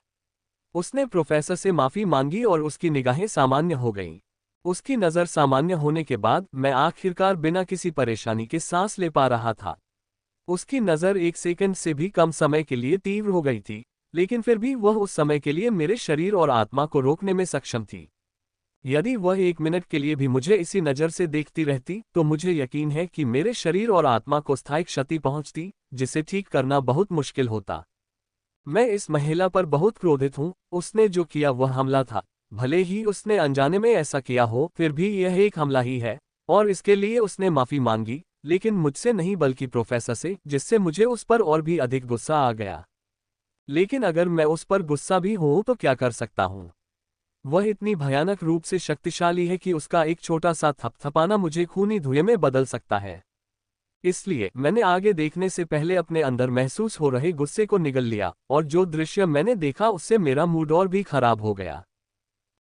S1: उसने प्रोफेसर से माफी मांगी और उसकी निगाहें सामान्य हो गईं। उसकी नज़र सामान्य होने के बाद मैं आखिरकार बिना किसी परेशानी के सांस ले पा रहा था। उसकी नज़र 1 सेकंड से भी कम समय के लिए तीव्र हो गई थी, लेकिन फिर भी वह उस समय के लिए मेरे शरीर और आत्मा को रोकने में सक्षम थी। यदि वह 1 मिनट के लिए भी मुझे इसी नज़र से देखती रहती तो मुझे यकीन है कि मेरे शरीर और आत्मा को स्थायी क्षति पहुंचती, जिसे ठीक करना बहुत मुश्किल होता। मैं इस महिला पर बहुत क्रोधित हूँ। उसने जो किया वह हमला था। भले ही उसने अनजाने में ऐसा किया हो, फिर भी यह एक हमला ही है, और इसके लिए उसने माफी मांगी, लेकिन मुझसे नहीं बल्कि प्रोफेसर से, जिससे मुझे उस पर और भी अधिक गुस्सा आ गया। लेकिन अगर मैं उस पर गुस्सा भी हूं तो क्या कर सकता हूं? वह इतनी भयानक रूप से शक्तिशाली है कि उसका एक छोटा सा थपथपाना मुझे खूनी धुएं में बदल सकता है। इसलिए मैंने आगे देखने से पहले अपने अंदर महसूस हो रहे गुस्से को निगल लिया, और जो दृश्य मैंने देखा उससे मेरा मूड और भी खराब हो गया।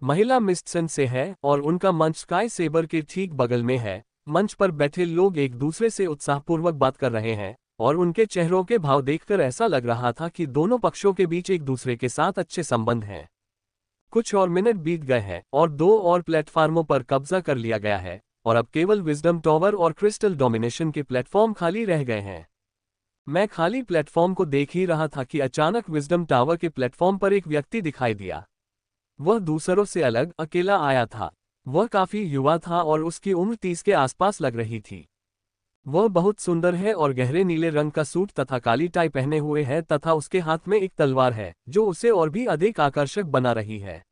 S1: महिला मिस्टसन से है और उनका मंच स्काई सेबर के ठीक बगल में है। मंच पर बैठे लोग एक दूसरे से उत्साहपूर्वक बात कर रहे हैं, और उनके चेहरों के भाव देखकर ऐसा लग रहा था कि दोनों पक्षों के बीच एक दूसरे के साथ अच्छे संबंध हैं। कुछ और मिनट बीत गए हैं और 2 और प्लेटफार्मों पर कब्जा कर लिया गया है, और अब केवल विजडम टॉवर और क्रिस्टल डोमिनेशन के प्लेटफॉर्म खाली रह गए हैं। मैं खाली प्लेटफॉर्म को देख ही रहा था कि अचानक विजडम टावर के प्लेटफॉर्म पर एक व्यक्ति दिखाई दिया। वह दूसरों से अलग, अकेला आया था। वह काफी युवा था और उसकी उम्र 30 के आसपास लग रही थी। वह बहुत सुंदर है और गहरे नीले रंग का सूट तथा काली टाई पहने हुए है, तथा उसके हाथ में एक तलवार है जो उसे और भी अधिक आकर्षक बना रही है।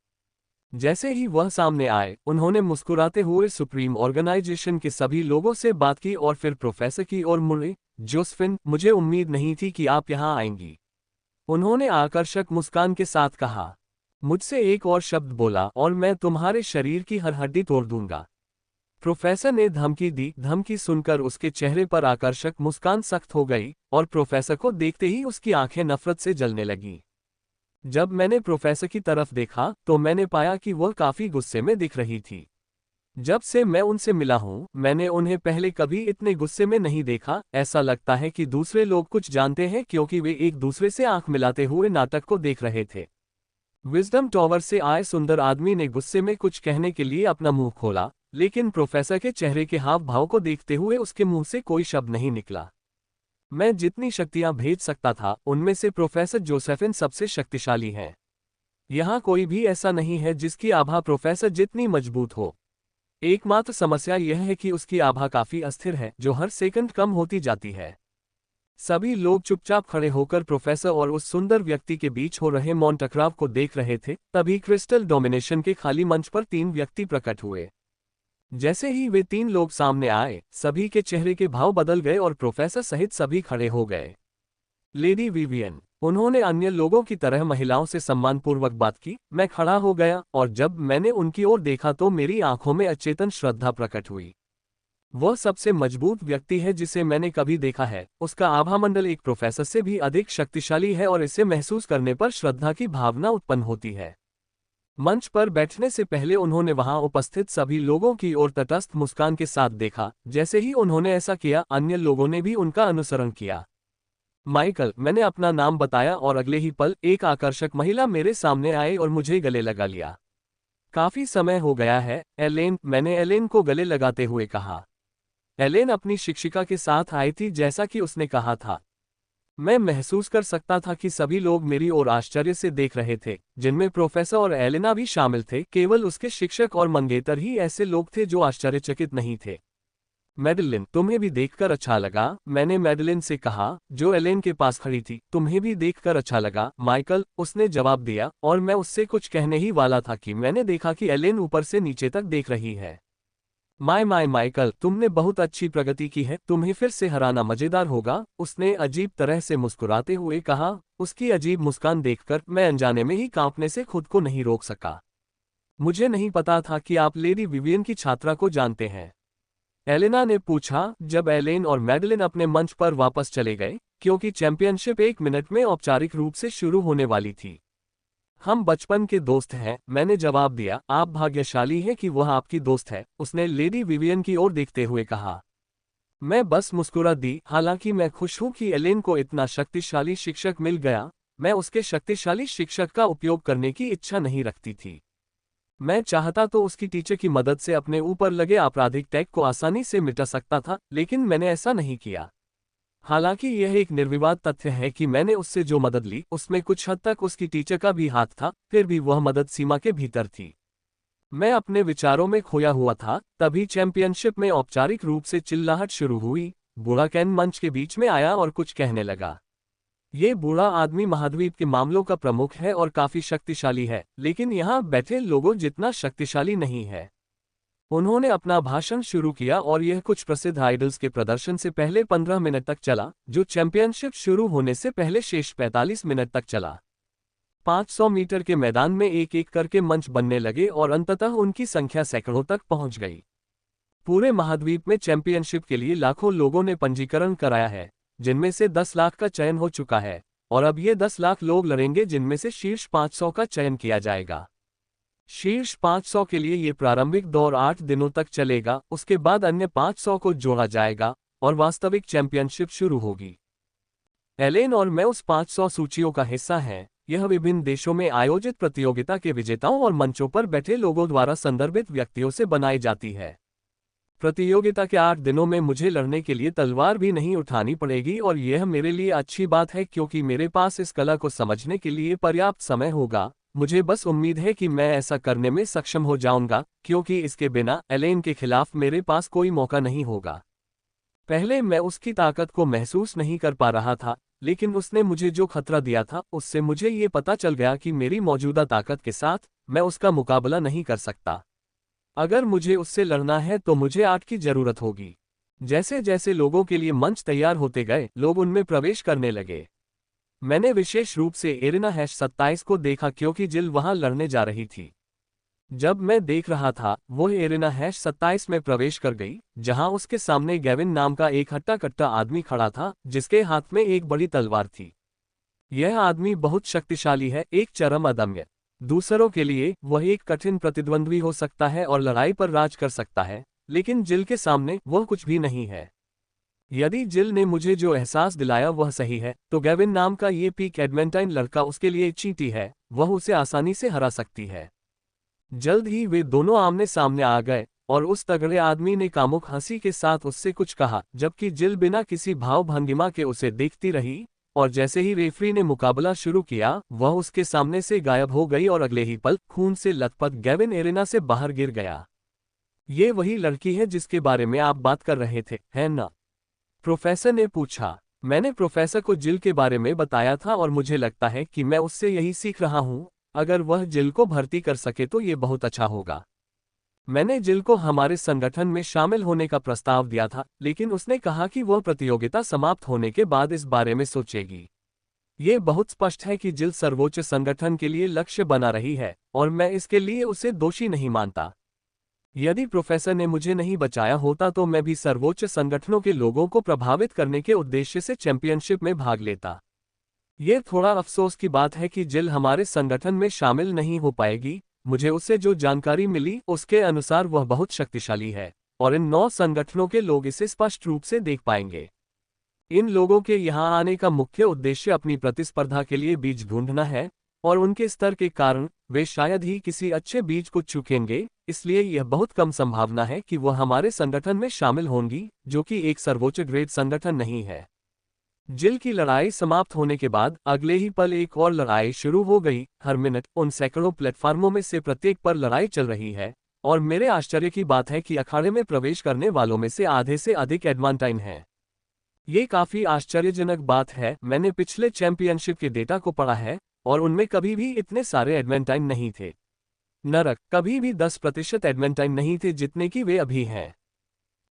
S1: जैसे ही वह सामने आए, उन्होंने मुस्कुराते हुए सुप्रीम ऑर्गेनाइजेशन के सभी लोगों से बात की और फिर प्रोफेसर की ओर मुड़े। जोसेफिन, मुझे उम्मीद नहीं थी कि आप यहाँ आएंगी, उन्होंने आकर्षक मुस्कान के साथ कहा। मुझसे एक और शब्द बोला और मैं तुम्हारे शरीर की हर हड्डी तोड़ दूंगा। प्रोफेसर ने धमकी दी। धमकी सुनकर उसके चेहरे पर आकर्षक मुस्कान सख्त हो गई, और प्रोफेसर को देखते ही उसकी आंखें नफरत से जलने लगीं। जब मैंने प्रोफेसर की तरफ देखा तो मैंने पाया कि वह काफी गुस्से में दिख रही थी। जब से मैं उनसे मिला हूं, मैंने उन्हें पहले कभी इतने गुस्से में नहीं देखा। ऐसा लगता है कि दूसरे लोग कुछ जानते हैं, क्योंकि वे एक दूसरे से आंख मिलाते हुए नाटक को देख रहे थे। विजडम टॉवर से आए सुंदर आदमी ने गुस्से में कुछ कहने के लिए अपना मुंह खोला, लेकिन प्रोफेसर के चेहरे के हाव भाव को देखते हुए उसके मुंह से कोई शब्द नहीं निकला। मैं जितनी शक्तियां भेज सकता था, उनमें से प्रोफेसर जोसेफिन सबसे शक्तिशाली हैं। यहाँ कोई भी ऐसा नहीं है जिसकी आभा प्रोफेसर जितनी मजबूत हो। एकमात्र समस्या यह है कि उसकी आभा काफी अस्थिर है, जो हर सेकंड कम होती जाती है। सभी लोग चुपचाप खड़े होकर प्रोफेसर और उस सुंदर व्यक्ति के बीच हो रहे मौन टकराव को देख रहे थे। तभी क्रिस्टल डोमिनेशन के खाली मंच पर 3 व्यक्ति प्रकट हुए। जैसे ही वे 3 लोग सामने आए, सभी के चेहरे के भाव बदल गए और प्रोफेसर सहित सभी खड़े हो गए। लेडी विवियन, उन्होंने अन्य लोगों की तरह महिलाओं से सम्मानपूर्वक बात की। मैं खड़ा हो गया, और जब मैंने उनकी ओर देखा तो मेरी आंखों में अचेतन श्रद्धा प्रकट हुई। वह सबसे मजबूत व्यक्ति है जिसे मैंने कभी देखा है। उसका आभामंडल एक प्रोफेसर से भी अधिक शक्तिशाली है, और इसे महसूस करने पर श्रद्धा की भावना उत्पन्न होती है। मंच पर बैठने से पहले उन्होंने वहां उपस्थित सभी लोगों की ओर तटस्थ मुस्कान के साथ देखा। जैसे ही उन्होंने ऐसा किया, अन्य लोगों ने भी उनका अनुसरण किया। माइकल, मैंने अपना नाम बताया और अगले ही पल एक आकर्षक महिला मेरे सामने आई और मुझे गले लगा लिया। काफी समय हो गया है, एलेन, मैंने एलेन को गले लगाते हुए कहा। एलेन अपनी शिक्षिका के साथ आई थी, जैसा कि उसने कहा था। मैं महसूस कर सकता था कि सभी लोग मेरी ओर आश्चर्य से देख रहे थे, जिनमें प्रोफेसर और एलेना भी शामिल थे। केवल उसके शिक्षक और मंगेतर ही ऐसे लोग थे जो आश्चर्यचकित नहीं थे। मैडलिन, तुम्हें भी देखकर अच्छा लगा, मैंने मैडलिन से कहा, जो एलेन के पास खड़ी थी। तुम्हें भी देखकर अच्छा लगा, माइकल, उसने जवाब दिया, और मैं उससे कुछ कहने ही वाला था कि मैंने देखा कि एलेन ऊपर से नीचे तक देख रही है। माय माइकल, तुमने बहुत अच्छी प्रगति की है, तुम्हें फिर से हराना मजेदार होगा, उसने अजीब तरह से मुस्कुराते हुए कहा। उसकी अजीब मुस्कान देखकर मैं अनजाने में ही कांपने से खुद को नहीं रोक सका। मुझे नहीं पता था कि आप लेडी विवियन की छात्रा को जानते हैं, एलेना ने पूछा, जब एलेन और मैडलिन अपने मंच पर वापस चले गए, क्योंकि चैंपियनशिप 1 मिनट में औपचारिक रूप से शुरू होने वाली थी। हम बचपन के दोस्त हैं, मैंने जवाब दिया। आप भाग्यशाली हैं कि वह आपकी दोस्त है, उसने लेडी विवियन की ओर देखते हुए कहा। मैं बस मुस्कुरा दी। हालांकि मैं खुश हूं कि एलेन को इतना शक्तिशाली शिक्षक मिल गया, मैं उसके शक्तिशाली शिक्षक का उपयोग करने की इच्छा नहीं रखती थी। मैं चाहता तो उसकी टीचर की मदद से अपने ऊपर लगे आपराधिक टैग को आसानी से मिटा सकता था, लेकिन मैंने ऐसा नहीं किया। हालांकि यह एक निर्विवाद तथ्य है कि मैंने उससे जो मदद ली उसमें कुछ हद तक उसकी टीचर का भी हाथ था, फिर भी वह मदद सीमा के भीतर थी। मैं अपने विचारों में खोया हुआ था, तभी चैंपियनशिप में औपचारिक रूप से चिल्लाहट शुरू हुई। बूढ़ा केन मंच के बीच में आया और कुछ कहने लगा। ये बूढ़ा आदमी महाद्वीप के मामलों का प्रमुख है और काफी शक्तिशाली है, लेकिन यहाँ बैठे लोगों जितना शक्तिशाली नहीं है। उन्होंने अपना भाषण शुरू किया और यह कुछ प्रसिद्ध आइडल्स के प्रदर्शन से पहले 15 मिनट तक चला, जो चैंपियनशिप शुरू होने से पहले शेष 45 मिनट तक चला। 500 मीटर के मैदान में एक एक करके मंच बनने लगे और अंततः उनकी संख्या सैकड़ों तक पहुंच गई। पूरे महाद्वीप में चैंपियनशिप के लिए लाखों लोगों ने पंजीकरण कराया है, जिनमें से 10 लाख का चयन हो चुका है, और अब ये 10 लाख लोग लड़ेंगे जिनमें से शीर्ष 500 का चयन किया जाएगा। शीर्ष 500 के लिए ये प्रारंभिक दौर 8 दिनों तक चलेगा, उसके बाद अन्य 500 को जोड़ा जाएगा और वास्तविक चैंपियनशिप शुरू होगी। एलेन और मैं उस 500 सूचियों का हिस्सा हैं। यह विभिन्न देशों में आयोजित प्रतियोगिता के विजेताओं और मंचों पर बैठे लोगों द्वारा संदर्भित व्यक्तियों से बनाई जाती है। प्रतियोगिता के 8 दिनों में मुझे लड़ने के लिए तलवार भी नहीं उठानी पड़ेगी और यह मेरे लिए अच्छी बात है क्योंकि मेरे पास इस कला को समझने के लिए पर्याप्त समय होगा। मुझे बस उम्मीद है कि मैं ऐसा करने में सक्षम हो जाऊंगा, क्योंकि इसके बिना एलेन के खिलाफ मेरे पास कोई मौका नहीं होगा। पहले मैं उसकी ताकत को महसूस नहीं कर पा रहा था, लेकिन उसने मुझे जो खतरा दिया था उससे मुझे ये पता चल गया कि मेरी मौजूदा ताकत के साथ मैं उसका मुकाबला नहीं कर सकता। अगर मुझे उससे लड़ना है तो मुझे 8 की जरूरत होगी। जैसे जैसे लोगों के लिए मंच तैयार होते गए, लोग उनमें प्रवेश करने लगे। मैंने विशेष रूप से एरिना -27 को देखा क्योंकि जिल वहां लड़ने जा रही थी। जब मैं देख रहा था, वो एरिना -27 में प्रवेश कर गई, जहां उसके सामने गेविन नाम का एक हट्टा कट्टा आदमी खड़ा था, जिसके हाथ में एक बड़ी तलवार थी। यह आदमी बहुत शक्तिशाली है, एक चरम अदम्य। दूसरों के लिए वह एक कठिन प्रतिद्वंद्वी हो सकता है और लड़ाई पर राज कर सकता है, लेकिन जिल के सामने वह कुछ भी नहीं है। यदि जिल ने मुझे जो एहसास दिलाया वह सही है, तो गेविन नाम का ये पीक एडमेंटाइन लड़का उसके लिए चींटी है, वह उसे आसानी से हरा सकती है। जल्द ही वे दोनों आमने सामने आ गए और उस तगड़े आदमी ने कामुक हंसी के साथ उससे कुछ कहा, जबकि जिल बिना किसी भाव भंगिमा के उसे देखती रही, और जैसे ही रेफरी ने मुकाबला शुरू किया, वह उसके सामने से गायब हो गई और अगले ही पल खून से लथपथ गेविन एरिना से बाहर गिर गया। ये वही लड़की है जिसके बारे में आप बात कर रहे थे, है ना? प्रोफेसर ने पूछा। मैंने प्रोफेसर को जिल के बारे में बताया था और मुझे लगता है कि मैं उससे यही सीख रहा हूँ। अगर वह जिल को भर्ती कर सके तो ये बहुत अच्छा होगा। मैंने जिल को हमारे संगठन में शामिल होने का प्रस्ताव दिया था, लेकिन उसने कहा कि वह प्रतियोगिता समाप्त होने के बाद इस बारे में सोचेगी। ये बहुत स्पष्ट है कि जिल सर्वोच्च संगठन के लिए लक्ष्य बना रही है और मैं इसके लिए उसे दोषी नहीं मानता। यदि प्रोफेसर ने मुझे नहीं बचाया होता तो मैं भी सर्वोच्च संगठनों के लोगों को प्रभावित करने के उद्देश्य से चैंपियनशिप में भाग लेता। ये थोड़ा अफसोस की बात है कि जिल हमारे संगठन में शामिल नहीं हो पाएगी। मुझे उससे जो जानकारी मिली उसके अनुसार वह बहुत शक्तिशाली है और इन 9 संगठनों के लोग इसे स्पष्ट रूप से देख पाएंगे। इन लोगों के यहाँ आने का मुख्य उद्देश्य अपनी प्रतिस्पर्धा के लिए बीज ढूंढना है और उनके स्तर के कारण वे शायद ही किसी अच्छे बीज को चुकेंगे, इसलिए यह बहुत कम संभावना है कि वह हमारे संगठन में शामिल होंगी, जो कि एक सर्वोच्च ग्रेड संगठन नहीं है। जिल की लड़ाई समाप्त होने के बाद अगले ही पल एक और लड़ाई शुरू हो गई। हर मिनट उन सैकड़ों प्लेटफार्मों में से प्रत्येक पर लड़ाई चल रही है और मेरे आश्चर्य की बात है कि अखाड़े में प्रवेश करने वालों में से आधे से अधिक एडमांटाइन हैं। ये काफी आश्चर्यजनक बात है। मैंने पिछले चैंपियनशिप के डेटा को पढ़ा है और उनमें कभी भी इतने सारे एडमेंटाइन नहीं थे। नरक, कभी भी 10% एडमेंटाइन नहीं थे जितने कि वे अभी हैं।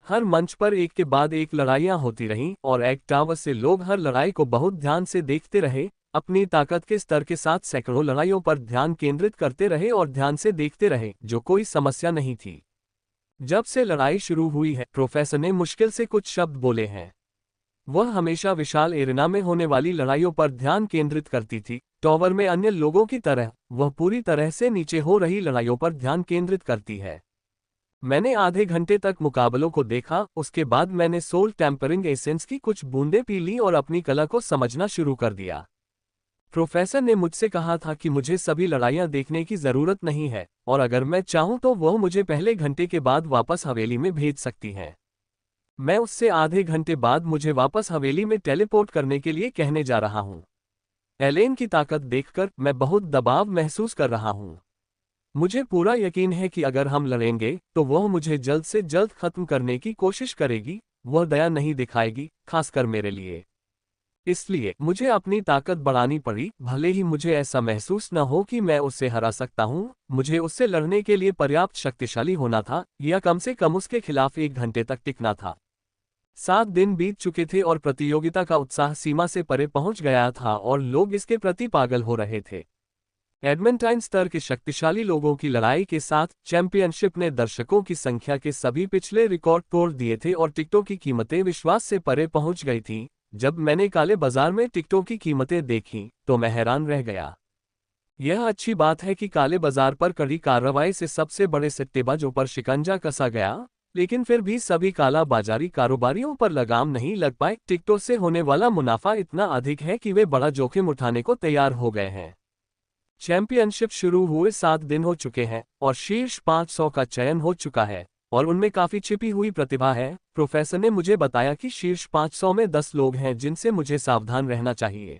S1: हर मंच पर एक के बाद एक लड़ाइयां होती रहीं और एक टावर से लोग हर लड़ाई को बहुत ध्यान से देखते रहे, अपनी ताकत के स्तर के साथ सैकड़ों लड़ाइयों पर ध्यान केंद्रित करते रहे और ध्यान से देखते रहे, जो कोई समस्या नहीं थी। जब से लड़ाई शुरू हुई है, प्रोफेसर ने मुश्किल से कुछ शब्द बोले हैं। वह हमेशा विशाल एरिना में होने वाली लड़ाइयों पर ध्यान केंद्रित करती थी। टॉवर में अन्य लोगों की तरह वह पूरी तरह से नीचे हो रही लड़ाइयों पर ध्यान केंद्रित करती है। मैंने आधे घंटे तक मुकाबलों को देखा, उसके बाद मैंने सोल टेम्परिंग एसेंस की कुछ बूंदें पी ली और अपनी कला को समझना शुरू कर दिया। प्रोफेसर ने मुझसे कहा था कि मुझे सभी लड़ाइयां देखने की जरूरत नहीं है और अगर मैं चाहूं तो वह मुझे पहले घंटे के बाद वापस हवेली में भेज सकती हैं। मैं उससे आधे घंटे बाद मुझे वापस हवेली में टेलीपोर्ट करने के लिए कहने जा रहा हूँ। एलेन की ताकत देखकर मैं बहुत दबाव महसूस कर रहा हूँ। मुझे पूरा यकीन है कि अगर हम लड़ेंगे तो वह मुझे जल्द से जल्द खत्म करने की कोशिश करेगी, वह दया नहीं दिखाएगी, खासकर मेरे लिए। इसलिए मुझे अपनी ताकत बढ़ानी पड़ी, भले ही मुझे ऐसा महसूस न हो कि मैं उससे हरा सकता हूँ। मुझे उससे लड़ने के लिए पर्याप्त शक्तिशाली होना था, या कम से कम उसके खिलाफ 1 घंटे तक टिकना था। 7 दिन बीत चुके थे और प्रतियोगिता का उत्साह सीमा से परे पहुंच गया था और लोग इसके प्रति पागल हो रहे थे। एडमेंटाइन स्तर के शक्तिशाली लोगों की लड़ाई के साथ चैंपियनशिप ने दर्शकों की संख्या के सभी पिछले रिकॉर्ड तोड़ दिए थे और टिकटों की कीमतें विश्वास से परे पहुंच गई थीं। जब मैंने काले बाजार में टिकटों की कीमतें देखीं तो मैं हैरान रह गया। यह अच्छी बात है कि काले बाजार पर कड़ी कार्रवाई से सबसे बड़े सट्टेबाजों पर शिकंजा कसा गया, लेकिन फिर भी सभी काला बाजारी कारोबारियों पर लगाम नहीं लग पाए। टिकटों से होने वाला मुनाफा इतना अधिक है कि वे बड़ा जोखिम उठाने को तैयार हो गए हैं। चैंपियनशिप शुरू हुए 7 दिन हो चुके हैं और शीर्ष 500 का चयन हो चुका है, और उनमें काफी छिपी हुई प्रतिभा है। प्रोफेसर ने मुझे बताया कि शीर्ष 500 में 10 लोग हैं जिनसे मुझे सावधान रहना चाहिए,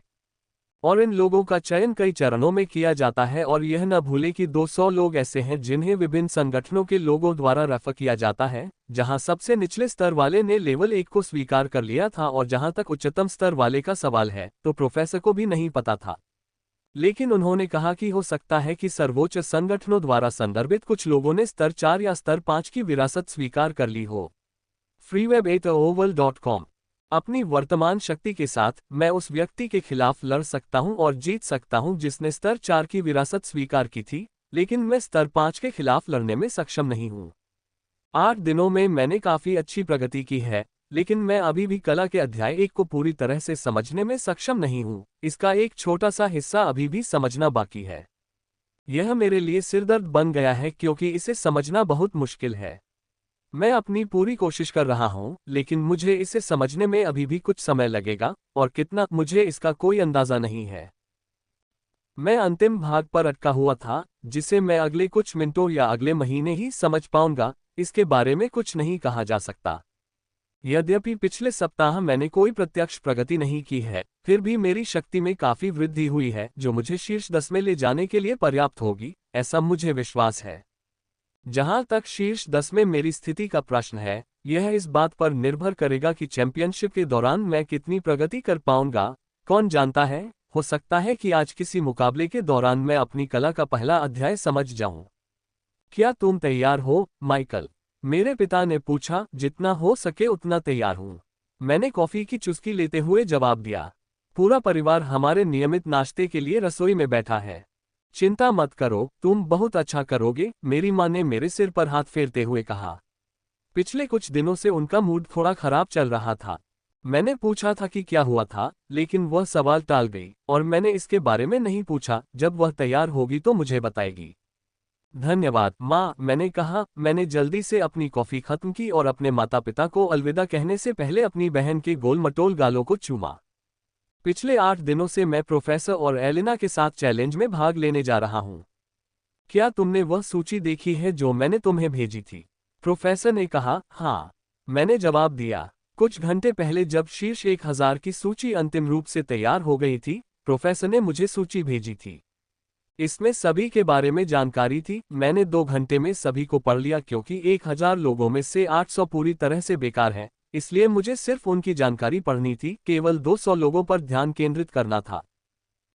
S1: और इन लोगों का चयन कई चरणों में किया जाता है। और यह न भूलें कि 200 लोग ऐसे हैं जिन्हें विभिन्न संगठनों के लोगों द्वारा रेफर किया जाता है, जहां सबसे निचले स्तर वाले ने लेवल 1 को स्वीकार कर लिया था, और जहां तक उच्चतम स्तर वाले का सवाल है तो प्रोफेसर को भी नहीं पता था। लेकिन उन्होंने कहा कि हो सकता है कि सर्वोच्च संगठनों द्वारा संदर्भित कुछ लोगों ने स्तर 4 या स्तर 5 की विरासत स्वीकार कर ली हो। freeweb8oval.com। अपनी वर्तमान शक्ति के साथ मैं उस व्यक्ति के खिलाफ लड़ सकता हूं और जीत सकता हूं जिसने स्तर 4 की विरासत स्वीकार की थी, लेकिन मैं स्तर 5 के खिलाफ लड़ने में सक्षम नहीं हूं। 8 दिनों में मैंने काफी अच्छी प्रगति की है, लेकिन मैं अभी भी कला के अध्याय 1 को पूरी तरह से समझने में सक्षम नहीं हूं। इसका एक छोटा सा हिस्सा अभी भी समझना बाकी है। यह मेरे लिए सिरदर्द बन गया है क्योंकि इसे समझना बहुत मुश्किल है। मैं अपनी पूरी कोशिश कर रहा हूं, लेकिन मुझे इसे समझने में अभी भी कुछ समय लगेगा, और कितना मुझे इसका कोई अंदाजा नहीं है। मैं अंतिम भाग पर अटका हुआ था, जिसे मैं अगले कुछ मिनटों या अगले महीने ही समझ पाऊंगा। इसके बारे में कुछ नहीं कहा जा सकता। यद्यपि पिछले सप्ताह मैंने कोई प्रत्यक्ष प्रगति नहीं की है, फिर भी मेरी शक्ति में काफी वृद्धि हुई है, जो मुझे शीर्ष 10 में ले जाने के लिए पर्याप्त होगी, ऐसा मुझे विश्वास है। जहां तक शीर्ष 10 में मेरी स्थिति का प्रश्न है, यह इस बात पर निर्भर करेगा कि चैंपियनशिप के दौरान मैं कितनी प्रगति कर पाऊंगा। कौन जानता है, हो सकता है कि आज किसी मुकाबले के दौरान मैं अपनी कला का पहला अध्याय समझ जाऊं। क्या तुम तैयार हो, माइकल? मेरे पिता ने पूछा। जितना हो सके उतना तैयार हूं, मैंने कॉफी की चुस्की लेते हुए जवाब दिया। पूरा परिवार हमारे नियमित नाश्ते के लिए रसोई में बैठा है। चिंता मत करो, तुम बहुत अच्छा करोगे, मेरी मां ने मेरे सिर पर हाथ फेरते हुए कहा। पिछले कुछ दिनों से उनका मूड थोड़ा खराब चल रहा था। मैंने पूछा था कि क्या हुआ था, लेकिन वह सवाल टाल गई, और मैंने इसके बारे में नहीं पूछा। जब वह तैयार होगी तो मुझे बताएगी। धन्यवाद माँ, मैंने कहा। मैंने जल्दी से अपनी कॉफी खत्म की और अपने माता पिता को अलविदा कहने से पहले अपनी बहन के गोल मटोल गालों को चूमा। पिछले 8 दिनों से मैं प्रोफेसर और एलिना के साथ चैलेंज में भाग लेने जा रहा हूँ। क्या तुमने वह सूची देखी है जो मैंने तुम्हें भेजी थी? प्रोफेसर ने कहा। हाँ, मैंने जवाब दिया। कुछ घंटे पहले जब शीर्ष 1000 की सूची अंतिम रूप से तैयार हो गई थी, प्रोफेसर ने मुझे सूची भेजी थी। इसमें सभी के बारे में जानकारी थी। मैंने 2 घंटे में सभी को पढ़ लिया क्योंकि 1000 लोगों में से 800 पूरी तरह से बेकार हैं, इसलिए मुझे सिर्फ उनकी जानकारी पढ़नी थी। केवल 200 लोगों पर ध्यान केंद्रित करना था।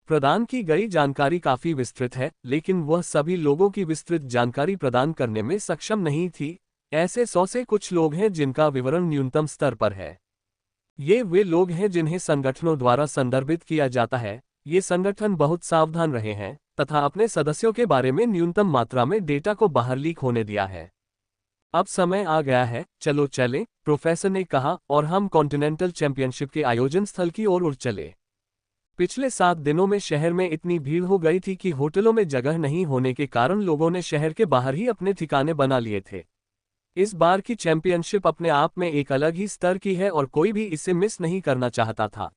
S1: प्रदान की गई जानकारी काफी विस्तृत है, लेकिन वह सभी लोगों की विस्तृत जानकारी प्रदान करने में सक्षम नहीं थी। ऐसे 100 से कुछ लोग हैं जिनका विवरण न्यूनतम स्तर पर है। ये वे लोग हैं जिन्हें संगठनों द्वारा संदर्भित किया जाता है। ये संगठन बहुत सावधान रहे हैं तथा अपने सदस्यों के बारे में न्यूनतम मात्रा में डेटा को बाहर लीक होने दिया है। अब समय आ गया है, चलो चलें, प्रोफेसर ने कहा, और हम कॉन्टिनेंटल चैंपियनशिप के आयोजन स्थल की ओर उड़ चले। पिछले 7 दिनों में शहर में इतनी भीड़ हो गई थी कि होटलों में जगह नहीं होने के कारण लोगों ने शहर के बाहर ही अपने ठिकाने बना लिए थे। इस बार की चैंपियनशिप अपने आप में एक अलग ही स्तर की है और कोई भी इसे मिस नहीं करना चाहता था।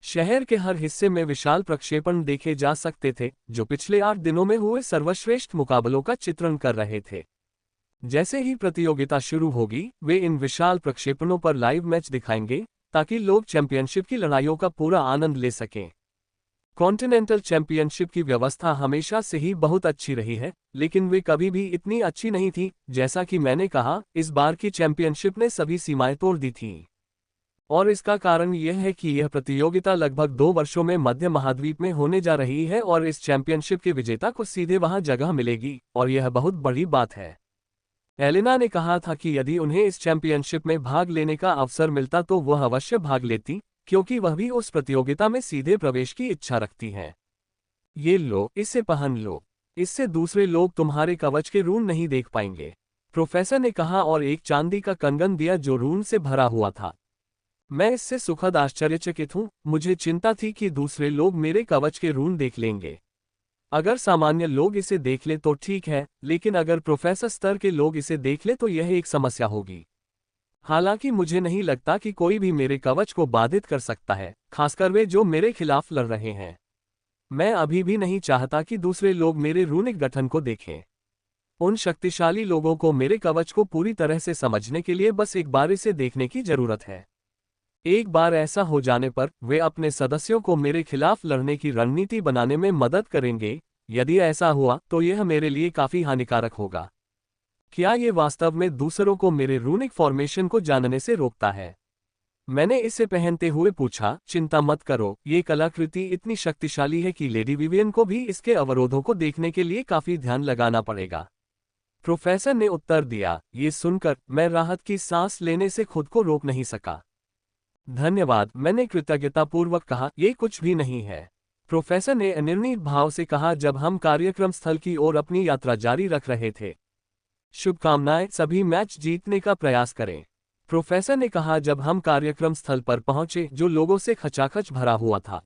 S1: शहर के हर हिस्से में विशाल प्रक्षेपण देखे जा सकते थे, जो पिछले 8 दिनों में हुए सर्वश्रेष्ठ मुकाबलों का चित्रण कर रहे थे। जैसे ही प्रतियोगिता शुरू होगी, वे इन विशाल प्रक्षेपणों पर लाइव मैच दिखाएंगे, ताकि लोग चैंपियनशिप की लड़ाइयों का पूरा आनंद ले सकें। कॉन्टिनेंटल चैंपियनशिप की व्यवस्था हमेशा से ही बहुत अच्छी रही है, लेकिन वे कभी भी इतनी अच्छी नहीं थी। जैसा कि मैंने कहा, इस बार की चैंपियनशिप ने सभी सीमाएं तोड़ दी थीं। और इसका कारण यह है कि यह प्रतियोगिता लगभग 2 वर्षों में मध्य महाद्वीप में होने जा रही है और इस चैंपियनशिप के विजेता को सीधे वहां जगह मिलेगी, और यह बहुत बड़ी बात है। एलिना ने कहा था कि यदि उन्हें इस चैंपियनशिप में भाग लेने का अवसर मिलता तो वह अवश्य भाग लेती, क्योंकि वह भी उस प्रतियोगिता में सीधे प्रवेश की इच्छा रखती हैं। ये लो, इसे पहन लो। इससे दूसरे लोग तुम्हारे कवच के रून नहीं देख पाएंगे, प्रोफेसर ने कहा और एक चांदी का कंगन दिया जो रून से भरा हुआ था। मैं इससे सुखद आश्चर्यचकित हूं। मुझे चिंता थी कि दूसरे लोग मेरे कवच के रून देख लेंगे। अगर सामान्य लोग इसे देख ले तो ठीक है, लेकिन अगर प्रोफेसर स्तर के लोग इसे देख ले तो यह एक समस्या होगी। हालांकि मुझे नहीं लगता कि कोई भी मेरे कवच को बाधित कर सकता है, खासकर वे जो मेरे खिलाफ लड़ रहे हैं। मैं अभी भी नहीं चाहता कि दूसरे लोग मेरे रूनिक गठन को देखें। उन शक्तिशाली लोगों को मेरे कवच को पूरी तरह से समझने के लिए बस एक बार इसे देखने की जरूरत है। एक बार ऐसा हो जाने पर वे अपने सदस्यों को मेरे खिलाफ लड़ने की रणनीति बनाने में मदद करेंगे। यदि ऐसा हुआ तो यह मेरे लिए काफी हानिकारक होगा। क्या ये वास्तव में दूसरों को मेरे रूनिक फॉर्मेशन को जानने से रोकता है? मैंने इसे पहनते हुए पूछा। चिंता मत करो, ये कलाकृति इतनी शक्तिशाली है कि लेडी विवियन को भी इसके अवरोधों को देखने के लिए काफी ध्यान लगाना पड़ेगा, प्रोफेसर ने उत्तर दिया। ये सुनकर मैं राहत की सांस लेने से खुद को रोक नहीं सका। धन्यवाद, मैंने कृतज्ञतापूर्वक कहा। ये कुछ भी नहीं है, प्रोफेसर ने अनिर्णित भाव से कहा जब हम कार्यक्रम स्थल की ओर अपनी यात्रा जारी रख रहे थे। शुभकामनाएं, सभी मैच जीतने का प्रयास करें, प्रोफेसर ने कहा जब हम कार्यक्रम स्थल पर पहुंचे जो लोगों से खचाखच भरा हुआ था।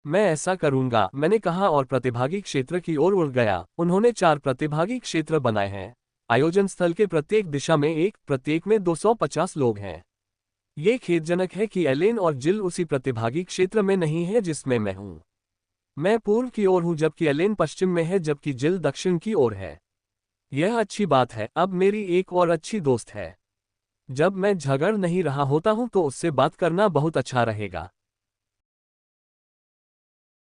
S1: मैं ऐसा करूंगा, मैंने कहा और प्रतिभागी क्षेत्र की ओर उड़ गया। उन्होंने 4 प्रतिभागी क्षेत्र बनाए हैं। आयोजन स्थल के प्रत्येक दिशा में एक, प्रत्येक में 250 लोग हैं। ये खेदजनक है कि एलेन और जिल उसी प्रतिभागी क्षेत्र में नहीं है जिसमें मैं हूं। मैं पूर्व की ओर हूं जबकि एलेन पश्चिम में है, जबकि जिल दक्षिण की ओर है। यह अच्छी बात है, अब मेरी एक और अच्छी दोस्त है। जब मैं झगड़ नहीं रहा होता हूं तो उससे बात करना बहुत अच्छा रहेगा।